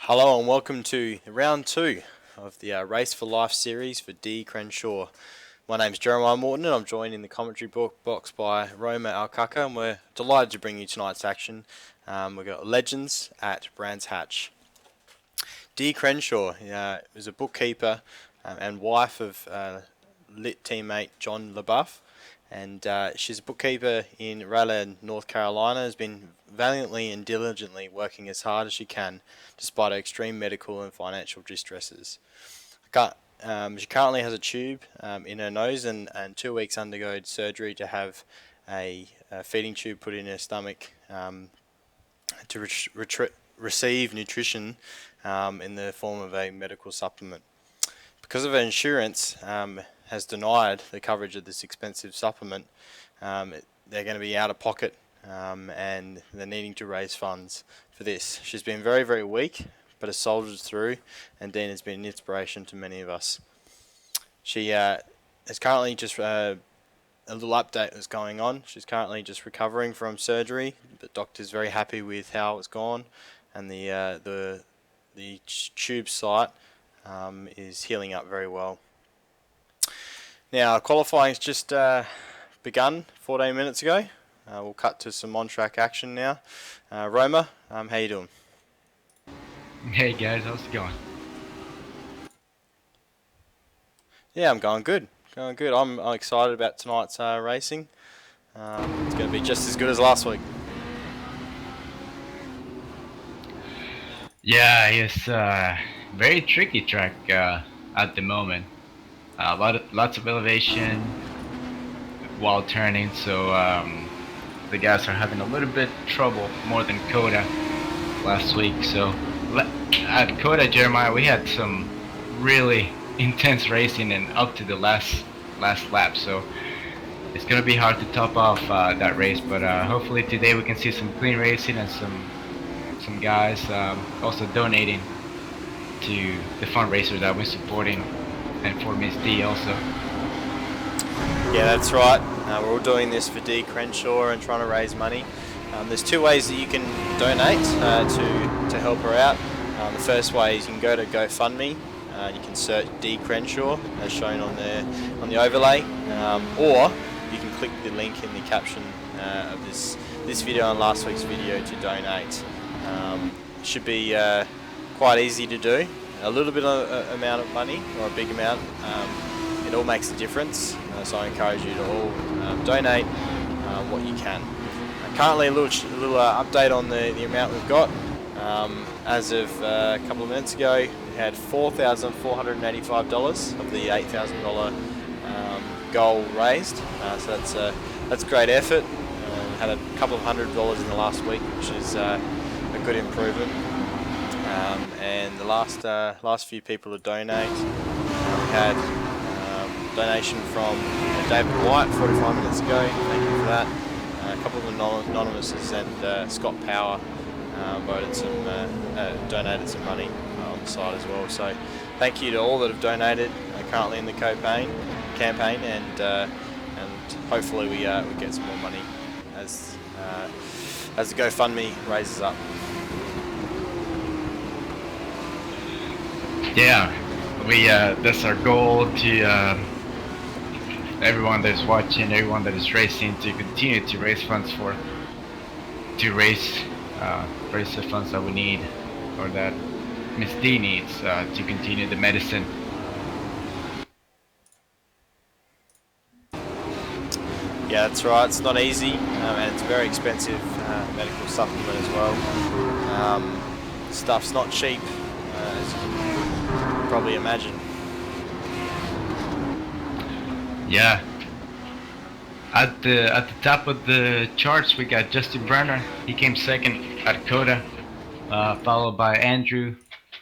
Hello and welcome to round 2 of the Race for Life series for Dee Crenshaw. My name's Jeremiah Morton and I'm joined in the commentary box by Roma Alcaca, and we're delighted to bring you tonight's action. We've got Legends at Brands Hatch. Dee Crenshaw is a bookkeeper and wife of lit teammate John LaBeouf, and she's a bookkeeper in Raleigh, North Carolina. Has been valiantly and diligently working as hard as she can despite her extreme medical and financial distresses. She currently has a tube in her nose and 2 weeks undergoed surgery to have a feeding tube put in her stomach to receive nutrition in the form of a medical supplement. Because of her insurance has denied the coverage of this expensive supplement, they're going to be out of pocket and they're needing to raise funds for this. She's been very, very weak, but has soldiered through, and Dean has been an inspiration to many of us. She is currently just a little update that's going on. She's currently just recovering from surgery, but doctor's very happy with how it's gone, and the tube site is healing up very well. Now, qualifying's just begun 14 minutes ago. We'll cut to some on-track action now. Roma, how you doing? Hey guys, how's it going? Yeah, I'm going good. I'm excited about tonight's racing. It's going to be just as good as last week. Yeah, it's very tricky track at the moment. Lots of elevation while turning, so the guys are having a little bit trouble, more than Coda last week. So at Coda, Jeremiah, we had some really intense racing and up to the last lap, so it's gonna be hard to top off that race, but hopefully today we can see some clean racing and some guys also donating to the fundraiser that we're supporting, and for Miss D also. Yeah, that's right. We're all doing this for Dee Crenshaw and trying to raise money. There's 2 ways that you can donate to help her out. The first way is you can go to GoFundMe. You can search Dee Crenshaw as shown on the overlay, or you can click the link in the caption of this video and last week's video to donate. Should be quite easy to do. A little bit of amount of money or a big amount, it all makes a difference. So I encourage you to all donate what you can. Currently, a little update on the amount we've got. As of a couple of minutes ago, we had $4,485 of the $8,000 goal raised. So that's a great effort. Had a couple of $100 in the last week, which is a good improvement. And the last few people to donate, we had donation from David White 45 minutes ago. Thank you for that. A couple of anonymouses and Scott Power donated some money on the side as well. So thank you to all that have donated currently in the campaign, and hopefully we get some more money as the GoFundMe raises up. Yeah, that's our goal, to everyone that is watching, everyone that is racing, to continue to raise funds to raise the funds that we need, or that Miss D needs, to continue the medicine. Yeah, that's right. It's not easy, and it's a very expensive medical supplement as well. Stuff's not cheap, as you can probably imagine. Yeah. At the top of the charts, we got Justin Brenner. He came second at Coda, followed by Andrew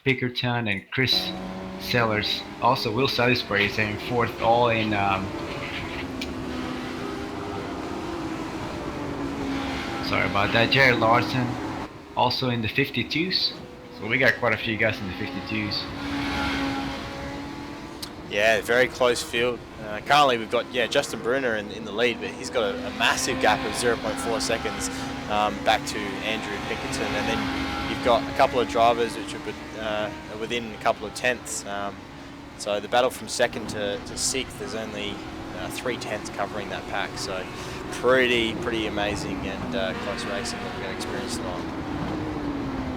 Pickerton and Chris Sellers. Also, Will Salisbury is in fourth, all in sorry about that. Jared Larson also in the 52s. So we got quite a few guys in the 52s. Yeah, very close field. Currently we've got Justin Brunner in the lead, but he's got a massive gap of 0.4 seconds back to Andrew Pinkerton, and then you've got a couple of drivers which are within a couple of tenths. So the battle from second to sixth, there's only 3 tenths covering that pack. So pretty amazing and close racing that we're going to experience tonight.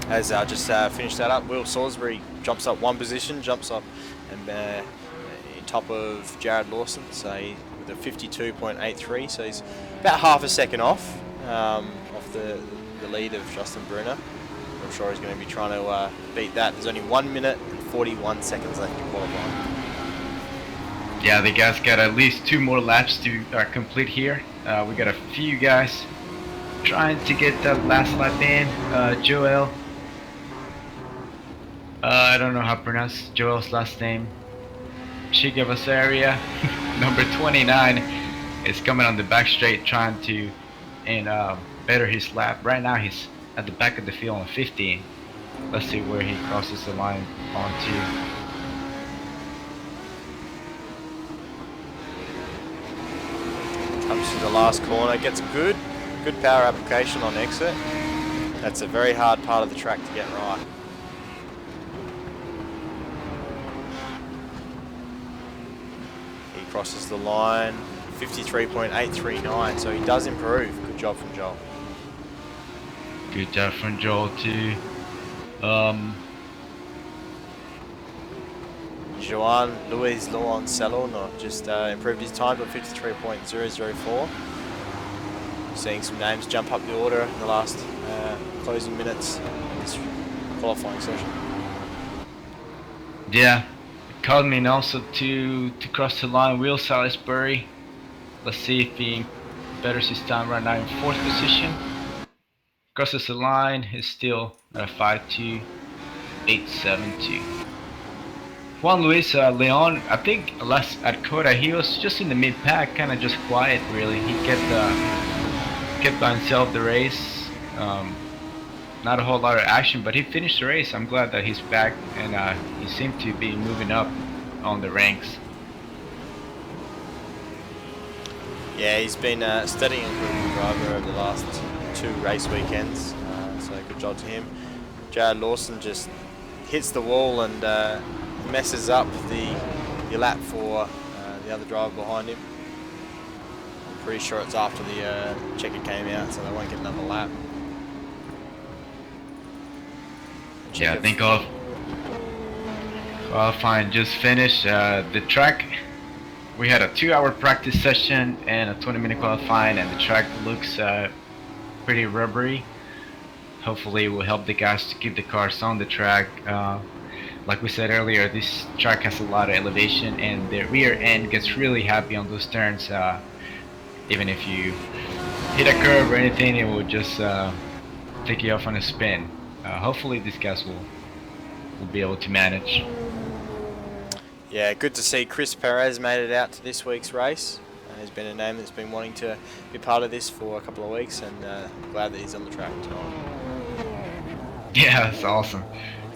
As I just finished that up, Will Salisbury jumps up 1 position, jumps up and in top of Jared Lawson, so with a 52.83, so he's about half a second off the lead of Justin Brunner. I'm sure he's going to be trying to beat that. There's only 1 minute and 41 seconds left to qualify. Yeah, the guys got at least 2 more laps to complete here. We got a few guys trying to get that last lap in. Joel, I don't know how to pronounce Joel's last name. Chigavasaria, number 29, is coming on the back straight trying to better his lap. Right now he's at the back of the field on 15. Let's see where he crosses the line onto. Comes to the last corner, gets good power application on exit. That's a very hard part of the track to get right. He crosses the line, 53.839, so he does improve. Good job from Joel. Good job from Joel too. Joan Luis Luan Salon just improved his time to 53.004. Seeing some names jump up the order in the last closing minutes of this qualifying session. Yeah, Codman also to cross the line. Will Salisbury. Let's see if he betters his time right now in 4th position. Crosses the line, is still at a 5.2872. Juan Luis Leon, I think last at Coda, he was just in the mid-pack, kind of just quiet really. He kept by himself the race. Not a whole lot of action, but he finished the race. I'm glad that he's back and he seemed to be moving up on the ranks. Yeah, he's been steady and good driver over the last 2 race weekends, so good job to him. Jared Lawson just hits the wall and messes up the lap for the other driver behind him. I'm pretty sure it's after the checker came out, so they won't get another lap. Yeah, I think qualifying just finished. The track, we had a 2-hour practice session and a 20-minute qualifying, and the track looks pretty rubbery. Hopefully it will help the guys to keep the cars on the track. Like we said earlier, this track has a lot of elevation and the rear end gets really happy on those turns. Even if you hit a curve or anything, it will just take you off on a spin. Hopefully these guys will be able to manage. Yeah, good to see Chris Perez made it out to this week's race. He's been a name that's been wanting to be part of this for a couple of weeks, and I'm glad that he's on the track tonight. Yeah, that's awesome.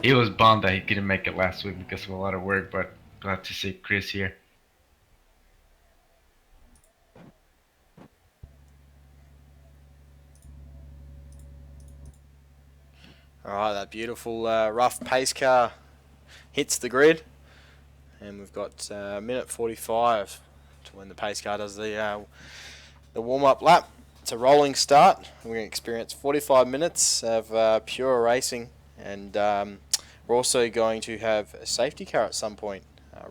He was bummed that he couldn't make it last week because of a lot of work, but glad to see Chris here. Alright, that beautiful rough pace car hits the grid, and we've got a minute 45 to when the pace car does the warm-up lap. It's a rolling start. We're going to experience 45 minutes of pure racing, and we're also going to have a safety car at some point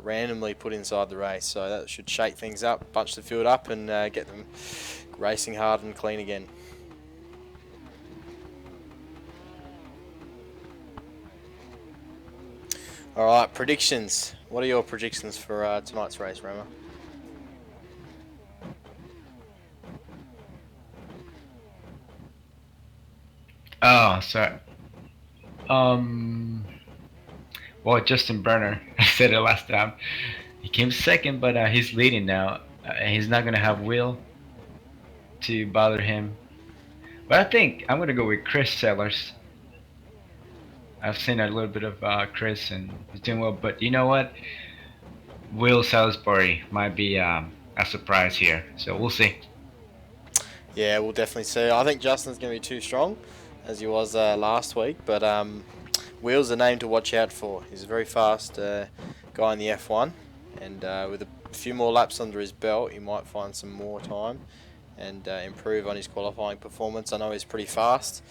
randomly put inside the race, so that should shake things up, bunch the field up, and get them racing hard and clean again. Alright, predictions. What are your predictions for tonight's race, Roma? Oh, sorry. Well, Justin Burner, I said it last time. He came second, but he's leading now. He's not going to have Will to bother him. But I think I'm going to go with Chris Sellers. I've seen a little bit of Chris, and he's doing well. But you know what? Will Salisbury might be a surprise here. So we'll see. Yeah, we'll definitely see. I think Justin's going to be too strong. as he was last week, but Wheel's the name to watch out for. He's a very fast guy in the F1, and with a few more laps under his belt, he might find some more time and improve on his qualifying performance. I know he's pretty fast.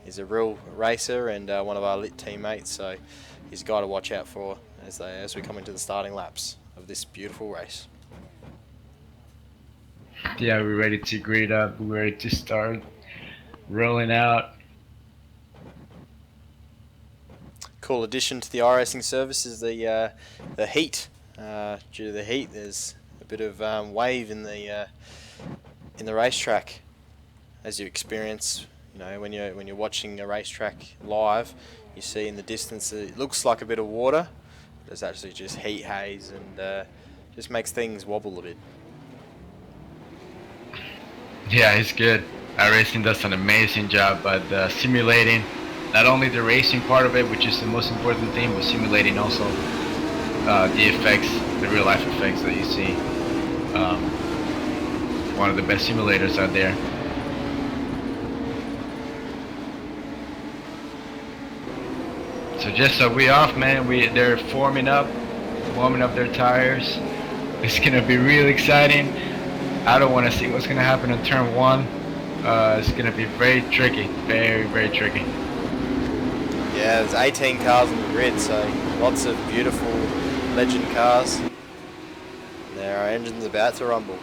He's a real racer and one of our lit teammates, so he's a guy to watch out for as we come into the starting laps of this beautiful race. Yeah, we're ready to grid up. We're ready to start rolling out. Cool addition to the iRacing service is the heat. Due to the heat, there's a bit of wave in the racetrack, as you experience. You know, when you're watching a racetrack live, you see in the distance it looks like a bit of water, but it's actually just heat haze, and just makes things wobble a bit. Yeah, it's good. iRacing does an amazing job at simulating not only the racing part of it, which is the most important thing, but simulating also the effects, the real life effects that you see. One of the best simulators out there. So just so we off, man, they're warming up their tires. It's gonna be really exciting. I don't want to see what's gonna happen in turn 1. It's gonna be very tricky, very, very tricky. Yeah, there's 18 cars on the grid, so lots of beautiful legend cars. There, our engine's about to rumble.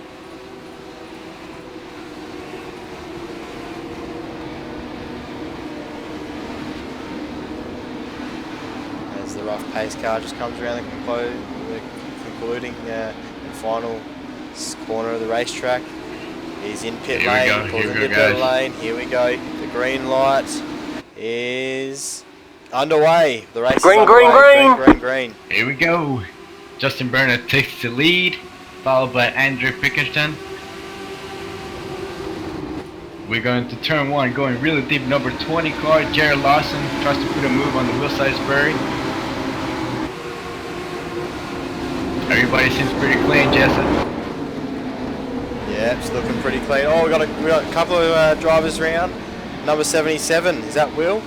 As the rough pace car just comes around the concluding and final corner of the racetrack. He's in pit lane, pulls into pit lane. Here we go. The green light is underway. The race is underway. Green. Here we go. Justin Burnett takes the lead, followed by Andrew Pickerton. We're going to turn 1, going really deep. Number 20 car, Jared Lawson, tries to put a move on the wheel size Berry. Everybody seems pretty clean, Jessa. Yeah, it's looking pretty clean. Oh, we got a couple of drivers around. Number 77, is that Will?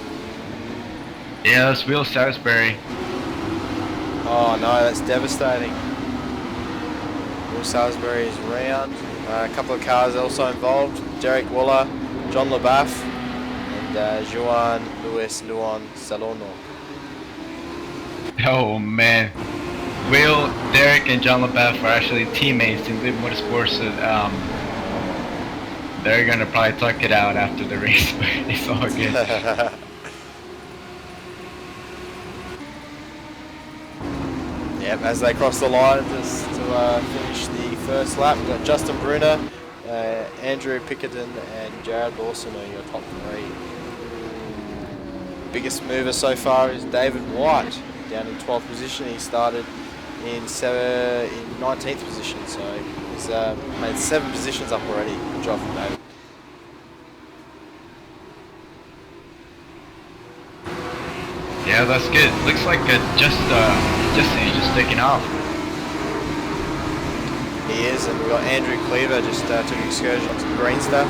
Yeah, that's Will Salisbury. Oh no, that's devastating. Will Salisbury is around. A couple of cars also involved. Derek Waller, John LeBaff, and Juan Luis Luan Salono. Oh man. Will, Derek, and John LeBaff are actually teammates in Live Motorsports. So, they're gonna probably talk it out after the race, but it's all good. Yep, as they cross the line just to finish the first lap, we've got Justin Brunner, Andrew Pickerton, and Jared Lawson are your top 3. Biggest mover so far is David White, down in 12th position. He started in 19th position, so he's made 7 positions up already. Good job from David. Yeah, that's good. Looks like Justin is just taking off. He is, and we've got Andrew Cleaver just took an excursion onto the green stuff.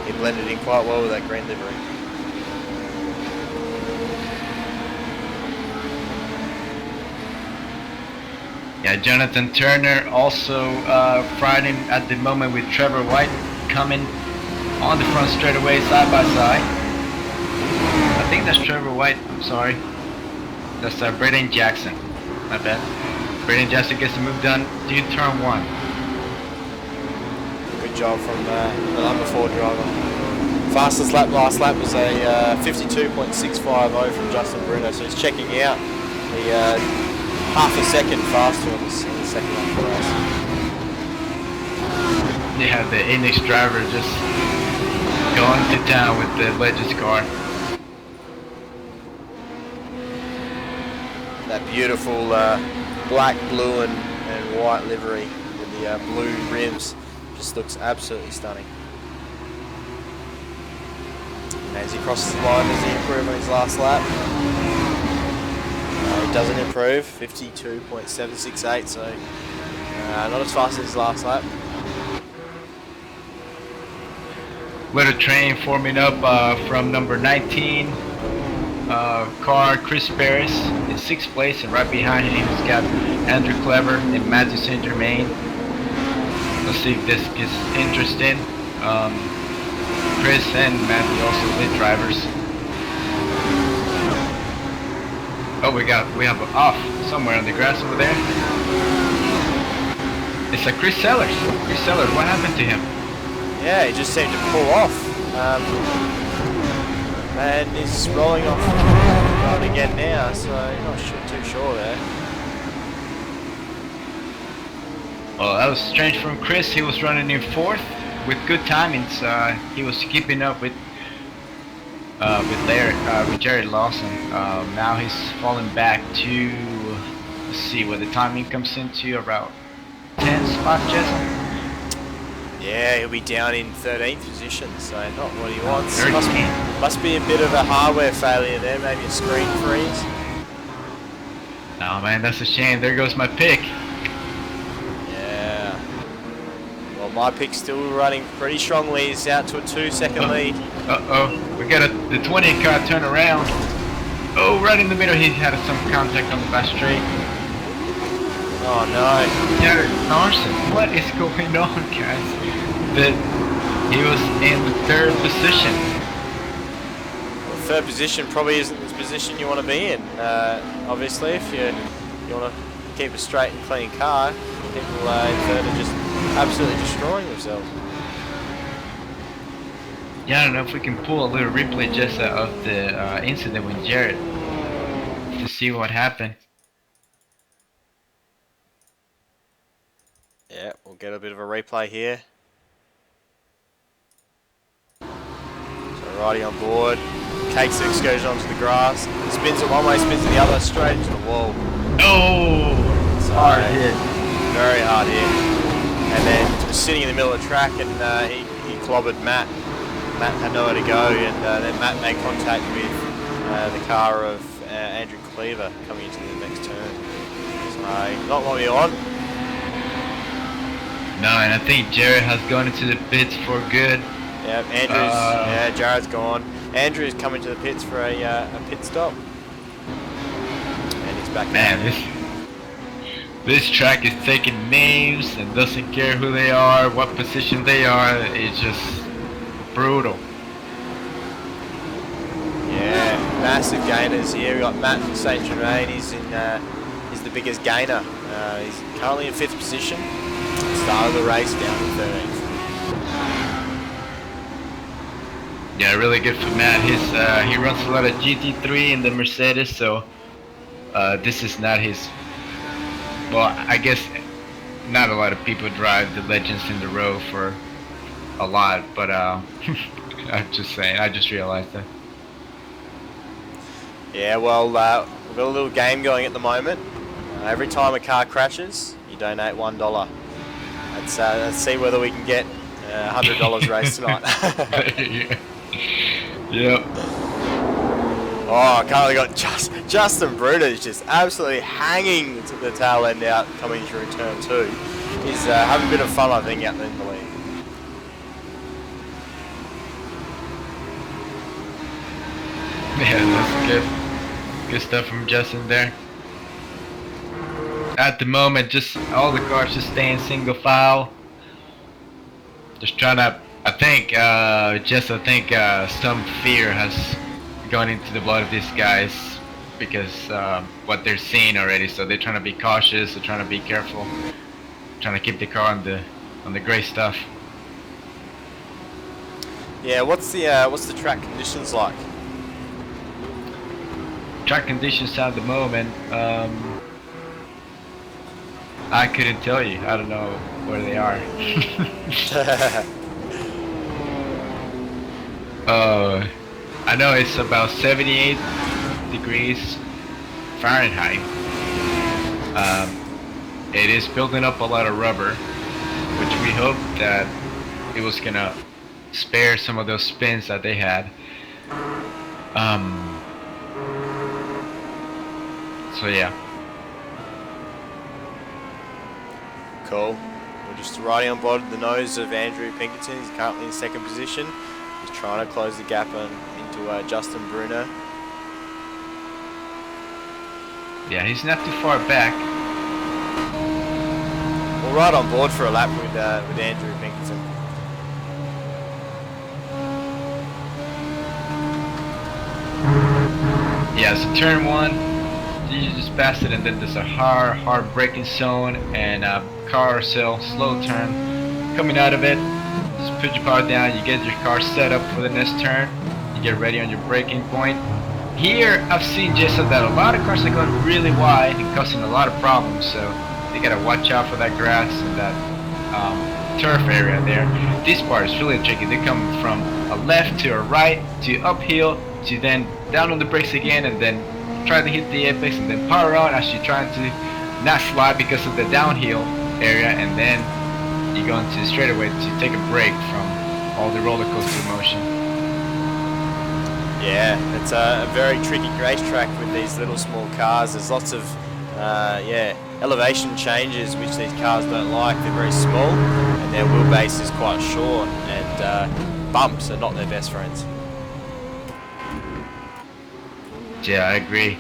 He blended in quite well with that green livery. Yeah, Jonathan Turner also riding at the moment with Trevor White, coming on the front straightaway side by side. I think that's Trevor White, I'm sorry. That's Braden Jackson, my bad. Braden Jackson gets the move done due turn 1. Good job from the number 4 driver. Fastest lap last lap was a 52.650 from Justin Bruno, so he's checking out. He half a second faster in the second lap for us. Yeah, the Enix driver just going to town with the Legends car. That beautiful black, blue and white livery with the blue rims just looks absolutely stunning. And as he crosses the line, does he improve on his last lap? He doesn't improve, 52.768, so not as fast as his last lap. Little train forming up from number 19 car, Chris Paris in 6th place, and right behind him he's got Andrew Clever and Matthew Saint Germain. Let's see if this gets interesting. Chris and Matthew also lead drivers. Oh, we have an off somewhere on the grass over there. It's a Chris Sellers. Chris Sellers, what happened to him? Yeah, he just seemed to pull off. And he's rolling off again now, so not too sure there. Well, that was strange from Chris. He was running in 4th with good timings. He was keeping up with Jared Lawson. Now he's falling back to, let's see where the timing comes into, around 10th spot, Jason. Yeah, he'll be down in 13th position, so not what he wants. 13. Must be a bit of a hardware failure there, maybe a screen freeze. Oh man, that's a shame. There goes my pick. Yeah. Well, my pick's still running pretty strongly. He's out to a 2-second lead. We got the 20 car turn around. Oh, right in the middle, he had some contact on the back straight. Oh no. Jared Larson, what is going on, guys? He was in the 3rd position. Well, 3rd position probably isn't the position you want to be in. Obviously, if you want to keep a straight and clean car, people in 3rd are just absolutely destroying themselves. Yeah, I don't know if we can pull a little replay just of the incident with Jared to see what happened. Yeah, we'll get a bit of a replay here. So Righty on board, takes the excursion onto the grass, spins it one way, spins it the other, straight into the wall. Oh! So, hard hit. Very hard hit. And then was sitting in the middle of the track, and he clobbered Matt. Matt had nowhere to go, and then Matt made contact with the car of Andrew Cleaver coming into the next turn. So not what we want. No, and I think Jared has gone into the pits for good. Yeah, Jared's gone. Andrew's coming to the pits for a pit stop. And he's back. Man, this track is taking names and doesn't care who they are, what position they are. It's just brutal. Yeah, massive gainers here. We got Matt from Saint Germain. He's the biggest gainer. He's currently in 5th position. Started the race down to 13th. Yeah, really good for Matt. He runs a lot of GT3 in the Mercedes, so this is not his. Well, I guess not a lot of people drive the Legends in the Row for a lot, but I'm just saying. I just realized that. Yeah, well, we've got a little game going at the moment. Every time a car crashes, you donate $1. Let's see whether we can get $100 race tonight. Yep. Oh, currently got Justin Bruder is just absolutely hanging to the tail end out coming through turn 2. He's having a bit of fun, I think, out in the lead. Yeah, that's good. Good stuff from Justin there. At the moment, just all the cars just staying single file. Just trying to, I think some fear has gone into the blood of these guys because what they're seeing already. So they're trying to be cautious. They're trying to be careful. Trying to keep the car on the gray stuff. Yeah, what's the track conditions like? Track conditions at the moment. I couldn't tell you. I don't know where they are. I know it's about 78 degrees Fahrenheit. It is building up a lot of rubber, which we hope that it was gonna spare some of those spins that they had. So yeah. Cool. We're just riding on board the nose of Andrew Pinkerton. He's currently in second position. He's trying to close the gap into Justin Bruno. Yeah, he's not too far back. We're right on board for a lap with Andrew Pinkerton. Yeah, so turn 1, you just passed it, and then there's a hard braking zone and a carousel slow turn coming out of it. Just put your power down, you get your car set up for the next turn, you get ready on your braking point. Here I've seen just that a lot of cars are going really wide and causing a lot of problems, so you gotta watch out for that grass and that turf area there. This part is really tricky. They come from a left to a right to uphill to then down on the brakes again, and then try to hit the apex and then power out as you're trying to not slide because of the downhill area, and then you go into the straightaway to take a break from all the roller coaster motion. Yeah, it's a very tricky racetrack with these little small cars. There's lots of elevation changes which these cars don't like. They're very small and their wheelbase is quite short, and bumps are not their best friends. Yeah, I agree.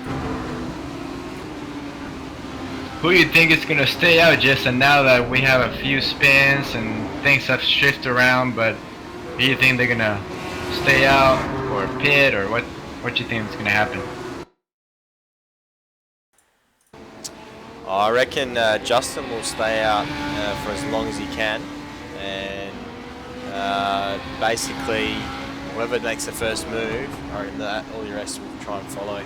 Who do you think is going to stay out, Jason, now that we have a few spins and things have shifted around, but do you think they're going to stay out or pit, or what do you think is going to happen? I reckon Justin will stay out for as long as he can, and basically whoever makes the first move, I reckon that all the rest will try and follow.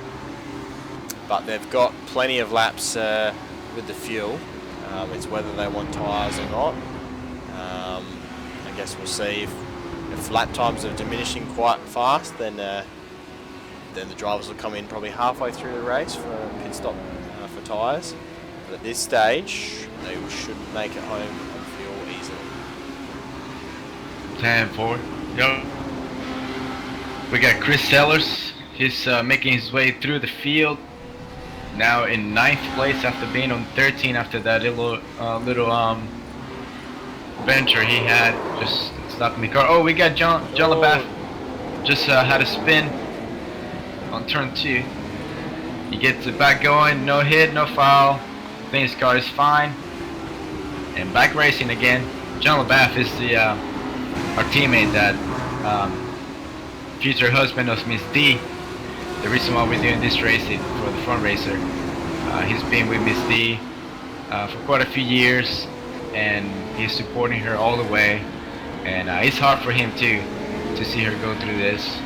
But they've got plenty of laps with the fuel. It's whether they want tyres or not. I guess we'll see if lap times are diminishing quite fast, then the drivers will come in probably halfway through the race for a pit stop for tyres. But at this stage, they should make it home on fuel easily. 10-4. Go. We got Chris Sellers. He's making his way through the field. Now in 9th place after being on 13 after that little venture he had, just stopping the car. Oh, we got John LaBath. Just had a spin on turn 2. He gets it back going. No hit, no foul. I think his car is fine. And back racing again. John LaBath is our teammate that future husband of Miss D. The reason why we're doing this race is for the front racer. He's been with Miss D for quite a few years, and he's supporting her all the way. And it's hard for him too to see her go through this,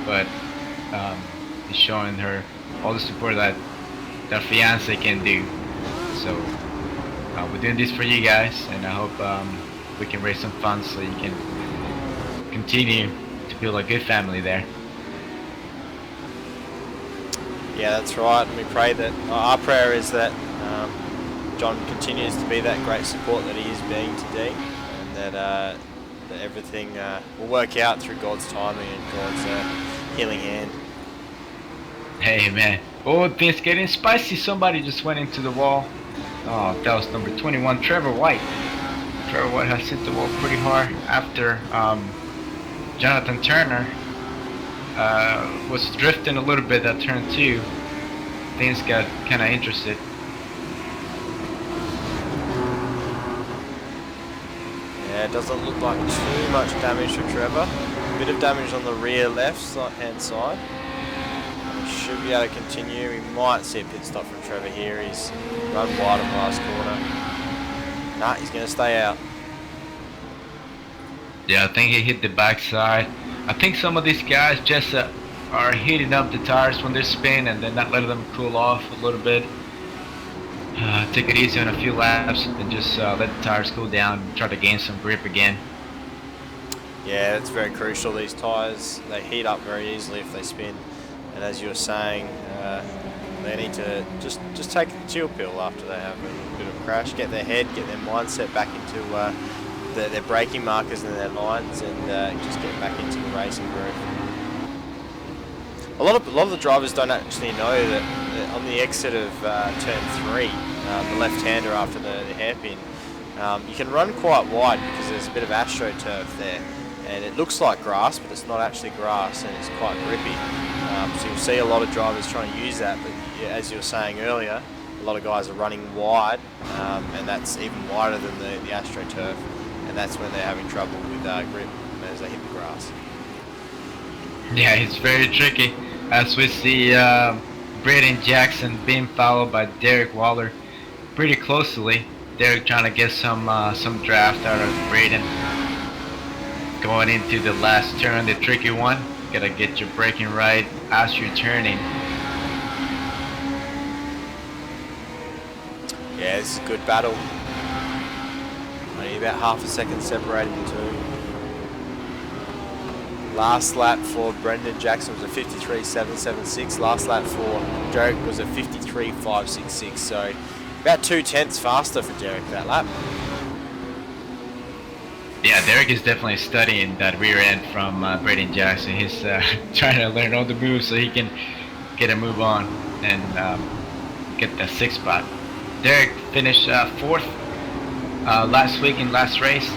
but he's showing her all the support that fiance can do. So we're doing this for you guys, and I hope we can raise some funds so you can continue to build a good family there. Yeah, that's right, and we pray that, our prayer is that John continues to be that great support that he is being to Dee, and that everything will work out through God's timing and God's healing hand. Hey man, oh, things getting spicy. Somebody just went into the wall. Oh, that was number 21, Trevor White. Trevor White has hit the wall pretty hard after Jonathan Turner was drifting a little bit at turn 2. Things got kind of interested. Yeah, it doesn't look like too much damage for Trevor. A bit of damage on the rear left hand side. He should be able to continue. We might see a pit stop from Trevor here. He's run wide on the last corner. Nah, he's going to stay out. Yeah, I think he hit the backside. I think some of these guys just are heating up the tires when they spin and then not letting them cool off a little bit. Take it easy on a few laps and just let the tires cool down and try to gain some grip again. Yeah, that's very crucial. These tyres, they heat up very easily if they spin. And as you were saying, they need to just take a chill pill after they have a bit of a crash, get their head, get their mindset back into their braking markers and their lines, and just get back into the racing groove. A lot of the drivers don't actually know that on the exit of turn 3, the left-hander after the hairpin, You can run quite wide because there's a bit of astroturf there, and it looks like grass, but it's not actually grass, and it's quite grippy. So you'll see a lot of drivers trying to use that, but yeah, as you were saying earlier, a lot of guys are running wide, and that's even wider than the astroturf, and that's when they're having trouble with grip as they hit the grass. Yeah, it's very tricky. As we see Braden Jackson being followed by Derek Waller pretty closely. Derek trying to get some draft out of Braden. Going into the last turn, the tricky one. Gotta get your braking right as you're turning. Yeah, this is a good battle. Only about half a second separating the two. Last lap for Brendan Jackson was a 53.776. Last lap for Derek was a 53.566. So about 2/10 faster for Derek that lap. Yeah, Derek is definitely studying that rear end from Braden Jackson. He's trying to learn all the moves so he can get a move on and get the 6th spot. Derek finished 4th last week in last race.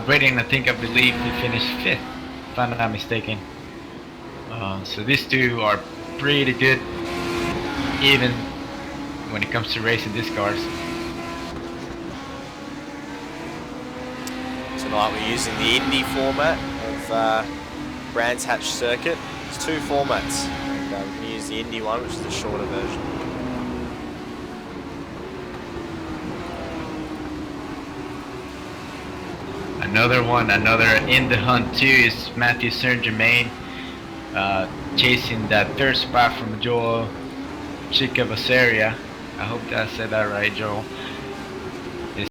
Braden, I believe he finished 5th, if I'm not mistaken. So these two are pretty good, even when it comes to racing these cars. Tonight we're using the Indy format of Brands Hatch Circuit. It's 2 formats. And, we can use the Indy one, which is the shorter version. Another in the hunt too is Matthew Saint-Germain, chasing that 3rd spot from Joel Chicavasaria. I hope I said that right, Joel. Is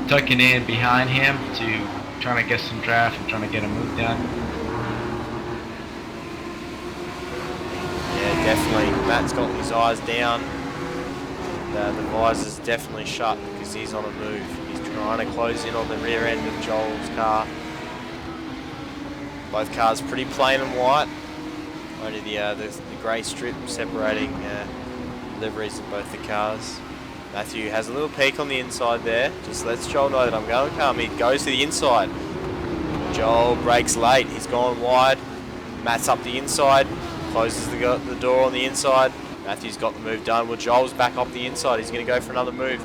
tucking in behind him to trying to get some draft and trying to get a move done. Yeah, definitely. Matt's got his eyes down. The visor's definitely shut because he's on a move. He's trying to close in on the rear end of Joel's car. Both cars pretty plain and white. Only the grey strip separating liveries of both the cars. Matthew has a little peek on the inside there. Just lets Joel know that I'm going to come. He goes to the inside. Joel brakes late. He's gone wide. Matt's up the inside. Closes the door on the inside. Matthew's got the move done. Well, Joel's back up the inside. He's going to go for another move.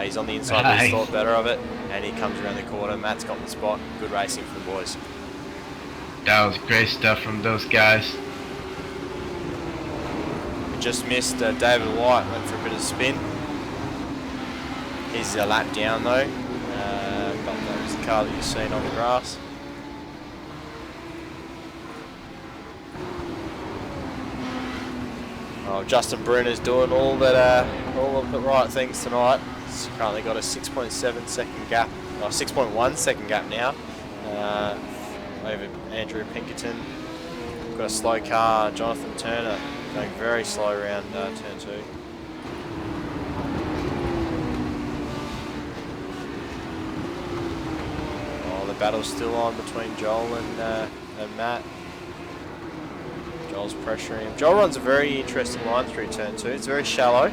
He's on the inside, but he's thought better of it. And he comes around the corner. Matt's got the spot. Good racing for the boys. That was great stuff from those guys. We just missed David White. Went for a bit of spin. He's a lap down though. But that was the car that you've seen on the grass. Oh, Justin Bruner's doing all of the right things tonight. He's currently got a 6.7 second gap, or 6.1 second gap now over Andrew Pinkerton. We've got a slow car, Jonathan Turner, going very slow around turn 2. Oh, the battle's still on between Joel and Matt. Joel's pressuring him. Joel runs a very interesting line through turn 2. It's very shallow,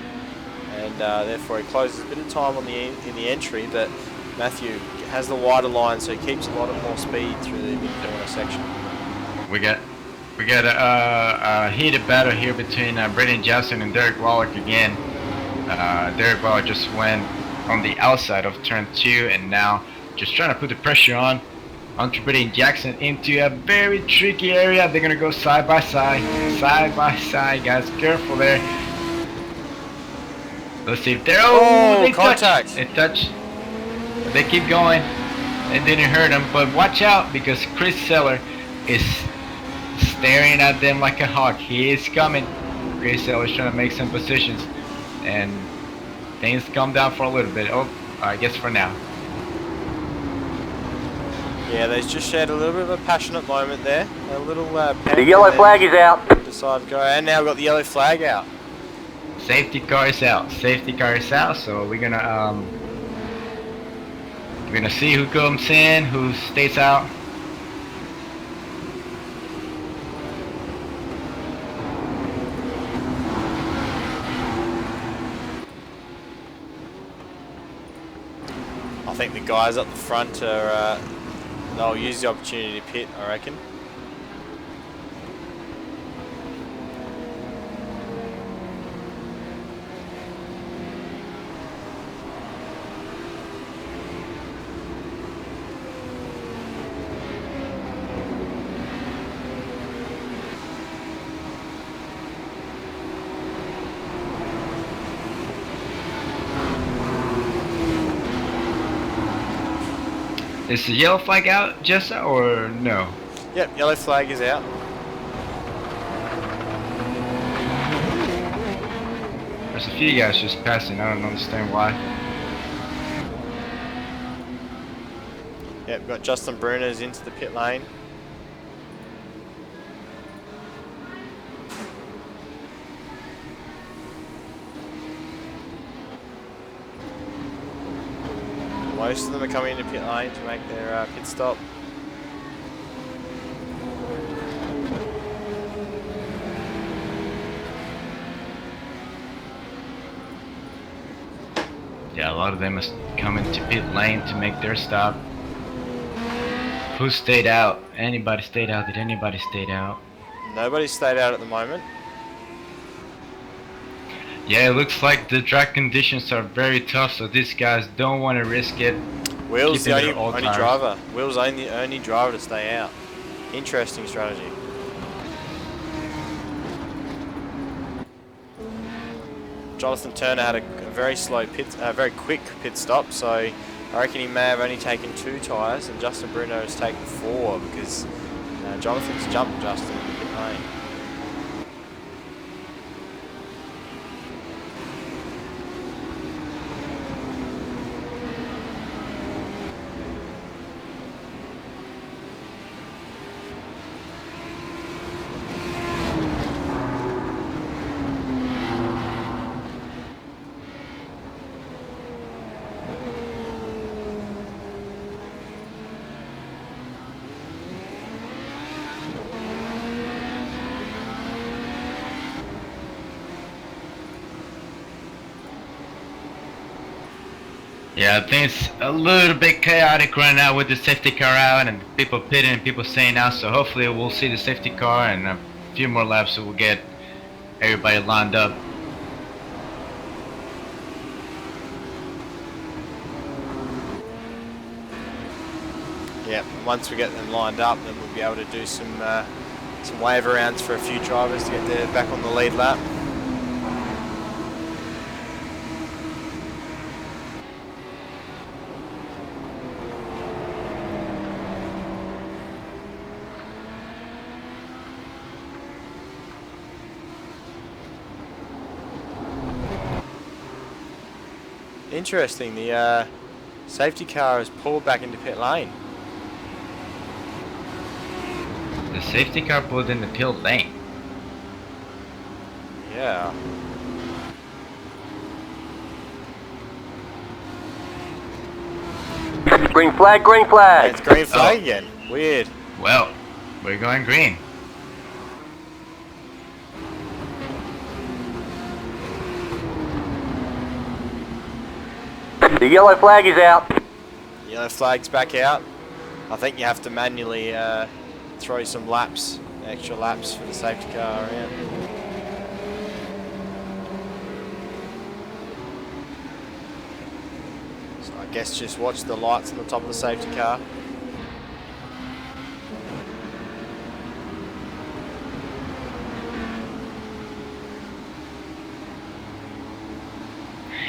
and therefore he closes a bit of time on in the entry, but Matthew has the wider line, so he keeps a lot more speed through the mid-corner section. We got a heated battle here between Braden Jackson and Derek Waller again. Derek Waller just went on the outside of turn 2, and now just trying to put the pressure on onto Braden Jackson into a very tricky area. They're gonna go side by side, guys. Careful there. Let's see if they're they contact. Touch. They keep going. It didn't hurt them, but watch out because Chris Seller is staring at them like a hawk. He is coming. Chris Seller is trying to make some positions, and things calm down for a little bit. Oh, I guess for now. Yeah, they just shared a little bit of a passionate moment there. A little the yellow flag is out. Decided to go, and now we've got the yellow flag out. Safety car is out. Safety car is out. So we're gonna see who comes in, who stays out. I think the guys up the front are, they'll use the opportunity to pit, I reckon. Is the yellow flag out, Jessa, or no? Yep, yellow flag is out. There's a few guys just passing, I don't understand why. Yep, we've got Justin Bruner's into the pit lane. Most of them are coming into pit lane to make their pit stop. Yeah, a lot of them are coming to pit lane to make their stop. Who stayed out? Anybody stayed out? Did anybody stayed out? Nobody stayed out at the moment. Yeah, it looks like the track conditions are very tough, so these guys don't want to risk it. Will's the Keeping only their old tires. driver. Will's only driver to stay out. Interesting strategy. Jonathan Turner had a very slow very quick pit stop, so I reckon he may have only taken 2 tyres, and Justin Bruno has taken 4 because Jonathan's jumped Justin in the pit lane. Yeah, I think it's a little bit chaotic right now with the safety car out and people pitting and people staying out, so hopefully we'll see the safety car and a few more laps so we'll get everybody lined up. Yeah, once we get them lined up, then we'll be able to do some wave arounds for a few drivers to get there back on the lead lap. Interesting, the safety car has pulled back into pit lane. The safety car pulled in the pit lane. Yeah. Green flag, green flag. It's green flag again. Weird. Well, we're going green. The yellow flag is out. Yellow flag's back out. I think you have to manually throw some laps, extra laps for the safety car around. So I guess just watch the lights on the top of the safety car.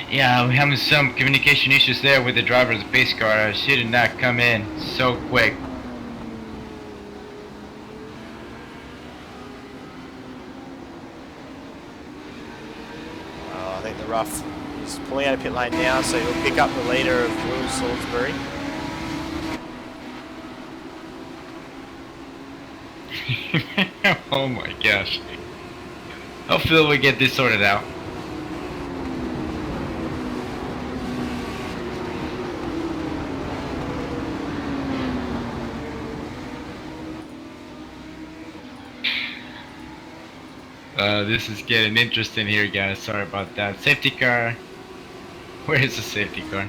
Yeah, we're having some communication issues there with the driver of the pace car. She did not come in so quick. I think the rough is pulling out of pit lane now, so he'll pick up the leader of Will Salisbury. Oh my gosh. Hopefully we get this sorted out. This is getting interesting here, guys. Sorry about that. Safety car. Where is the safety car?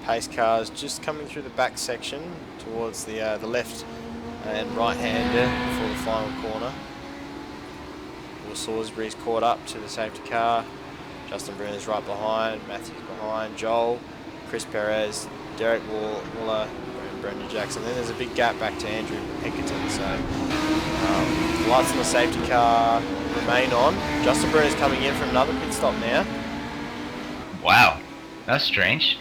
pace cars just coming through the back section towards the left and right hander before the final corner. Will Salisbury's caught up to the safety car. Justin Bruner's right behind, Matthews behind, Joel, Chris Perez, Derek Waller, and Brendan Jackson. Then there's a big gap back to Andrew Pinkerton. So the lights on the safety car remain on. Justin Bruner's coming in from another pit stop now. Wow, that's strange.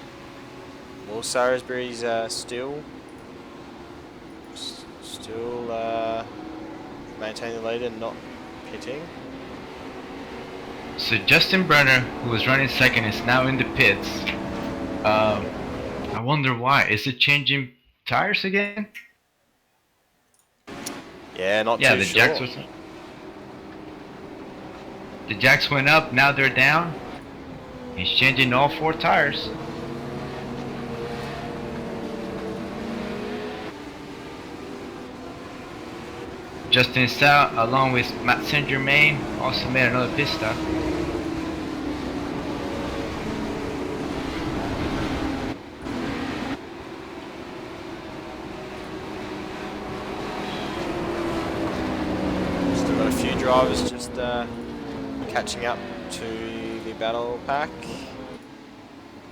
Will Salisbury's still maintaining the lead and not pitting. So Justin Brunner, who was running second, is now in the pits. I wonder why. Is it changing tires again? Yeah, not Yeah, too the sure. jacks was. The jacks went up. Now they're down. He's changing all 4 tires. Justin Stout, along with Matt Saint Germain, also made another pit stop. Still got a few drivers just catching up to the battle pack.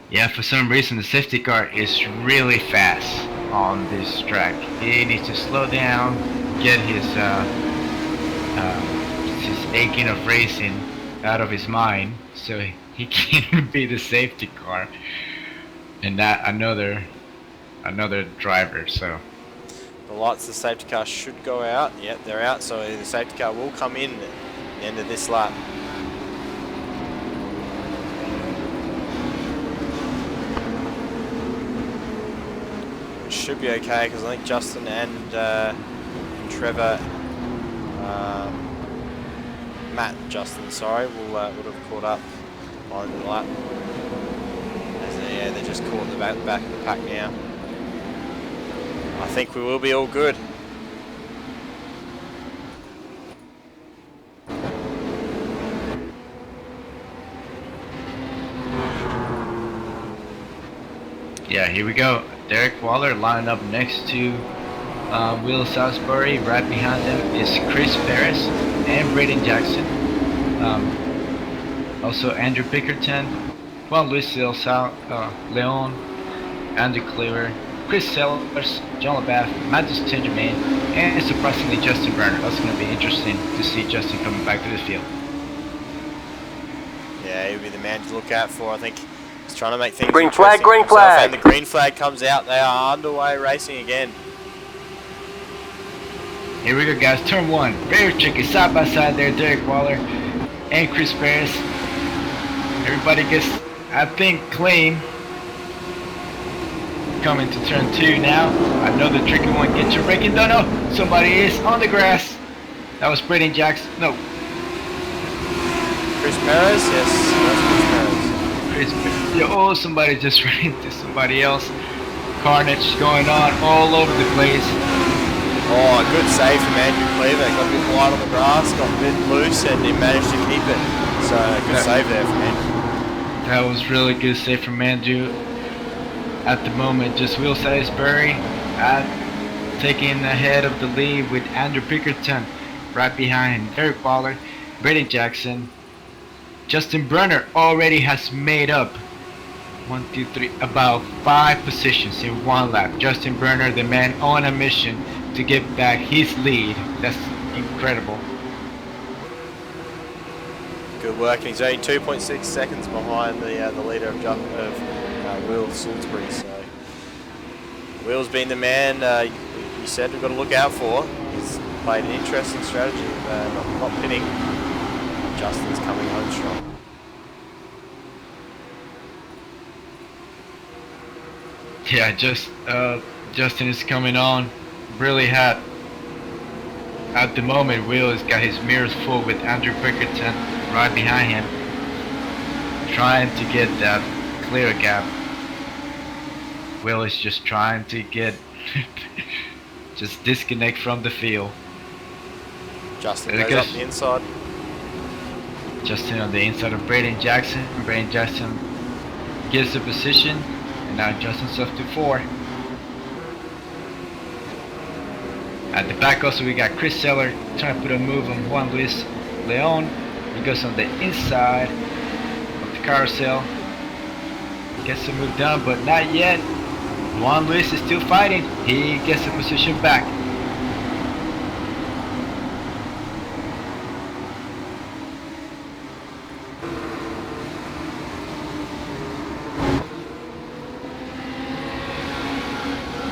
Yeah, for some reason the safety car is really fast on this track. He needs to slow down, get his aching of racing out of his mind, so he can be the safety car and not another driver. So The lights of the safety car should go out. Yep, they're out, so the safety car will come in at the end of this lap. Should be okay because I think Justin and Trevor, Matt and Justin, sorry, would have caught up on the lap. Yeah, they're just caught in the back of the pack now. I think we will be all good. yeah, here we go. Derek Waller lining up next to Will Salisbury. Right behind them is Chris Perez and Braden Jackson. Also Andrew Pickerton, Juan Luis Leon, Andrew Cleaver, Chris Sellers, John LaBath, Matthews Tenderman, and surprisingly Justin Burner. That's going to be interesting to see Justin coming back to the field. Yeah, he'll be the man to look out for. I think he's trying to make things Green flag, interesting green for himself, flag. and the green flag comes out. They are underway racing again. Here we go, guys. Turn 1. Very tricky. Side by side there, Derek Waller and Chris Perez. Everybody gets, I think, clean. Coming to turn 2 now. Another tricky one. Get your braking done. Oh, somebody is on the grass. That was Braden Jackson. No, Chris Perez, yes, that's Chris Perez. Chris. Oh, somebody just ran into somebody else. Carnage going on all over the place. Oh, a good save from Andrew Cleaver. Got a bit wide on the grass, got a bit loose, and he managed to keep it. So, good save there from Andrew. That was really good save from Andrew. At the moment, just Will Salisbury taking ahead of the lead with Andrew Pickerton right behind Derek Waller, Braden Jackson. Justin Brunner already has made up 1, 2, 3, about 5 positions in 1 lap. Justin Brunner, the man on a mission to get back his lead. That's incredible. Good work, and he's only 2.6 seconds behind the leader of Will Salisbury. So Will's been the man you said we've got to look out for. He's played an interesting strategy of not pitting. Justin's coming home strong. Yeah, Justin is coming on really hot. At the moment, Will has got his mirrors full with Andrew Pickerton right behind him, trying to get that clear gap. Will is just trying to get just disconnect from the field. Justin There goes up goes- the inside. Justin on the inside of Braden Jackson. Braden Jackson gets the position, And now adjusts himself to 4. At the back also we got Chris Seller trying to put a move on Juan Luis Leon. He goes on the inside of the carousel. Gets the move done, but not yet. Juan Luis is still fighting. He gets the position back.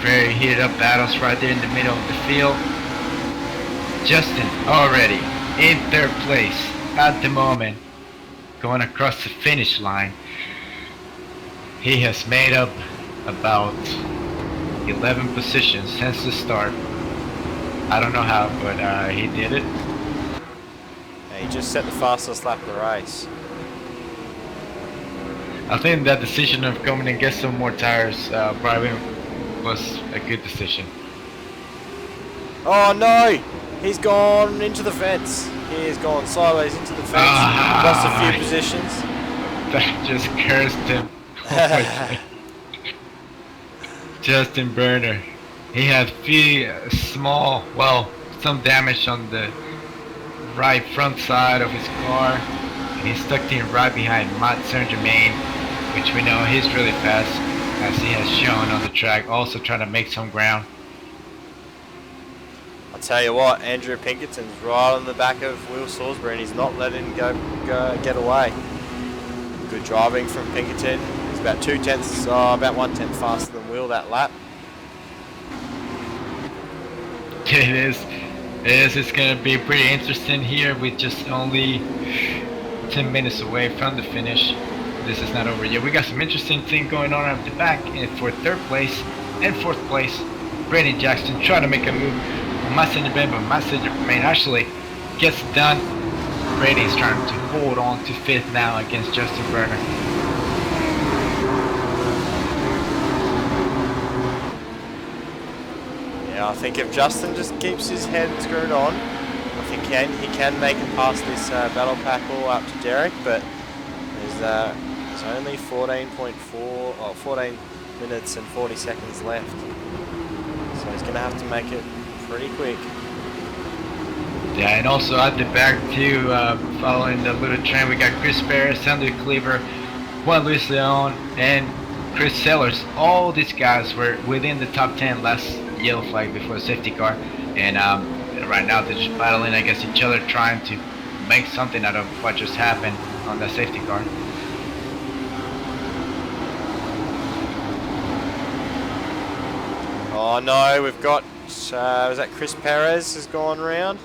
Very heated up battles right there in the middle of the field. Justin already in 3rd place at the moment, going across the finish line. He has made up about 11 positions since the start. I don't know how, but he did it. He just set the fastest lap of the race. I think that decision of coming and get some more tires probably was a good decision. Oh no! He's gone into the fence. He has gone sideways into the fence. Lost a few positions. That just cursed him. Justin Burner. He had few small, well, some damage on the right front side of his car. And he's stuck in right behind Matt Saint-Germain, which we know he's really fast, as he has shown on the track, also trying to make some ground. I'll tell you what, Andrew Pinkerton's right on the back of Will Salisbury and he's not letting him get away. Good driving from Pinkerton. He's about 1/10 faster than Will that lap. It is. It's going to be pretty interesting here with just only 10 minutes away from the finish. This is not over yet. We got some interesting thing going on at the back, and for 3rd place and 4th place, Brandon Jackson trying to make a move on Matt Saint-Germain, but Matt Saint-Germain actually gets it done. Brady's trying to hold on to 5th now against Justin Burner. Yeah, I think if Justin just keeps his head screwed on, I think he can make it past this battle pack all up to Derek, but there's only 14 minutes and 40 seconds left. So he's going to have to make it pretty quick. Yeah, and also at the back too, following the little trend, we got Chris Perez, Sander Cleaver, Juan Luis Leon, and Chris Sellers. All these guys were within the top 10 last yellow flag before the safety car. And right now they're just battling against each other, trying to make something out of what just happened on the safety car. Oh no, we've got, was that Chris Perez has gone round?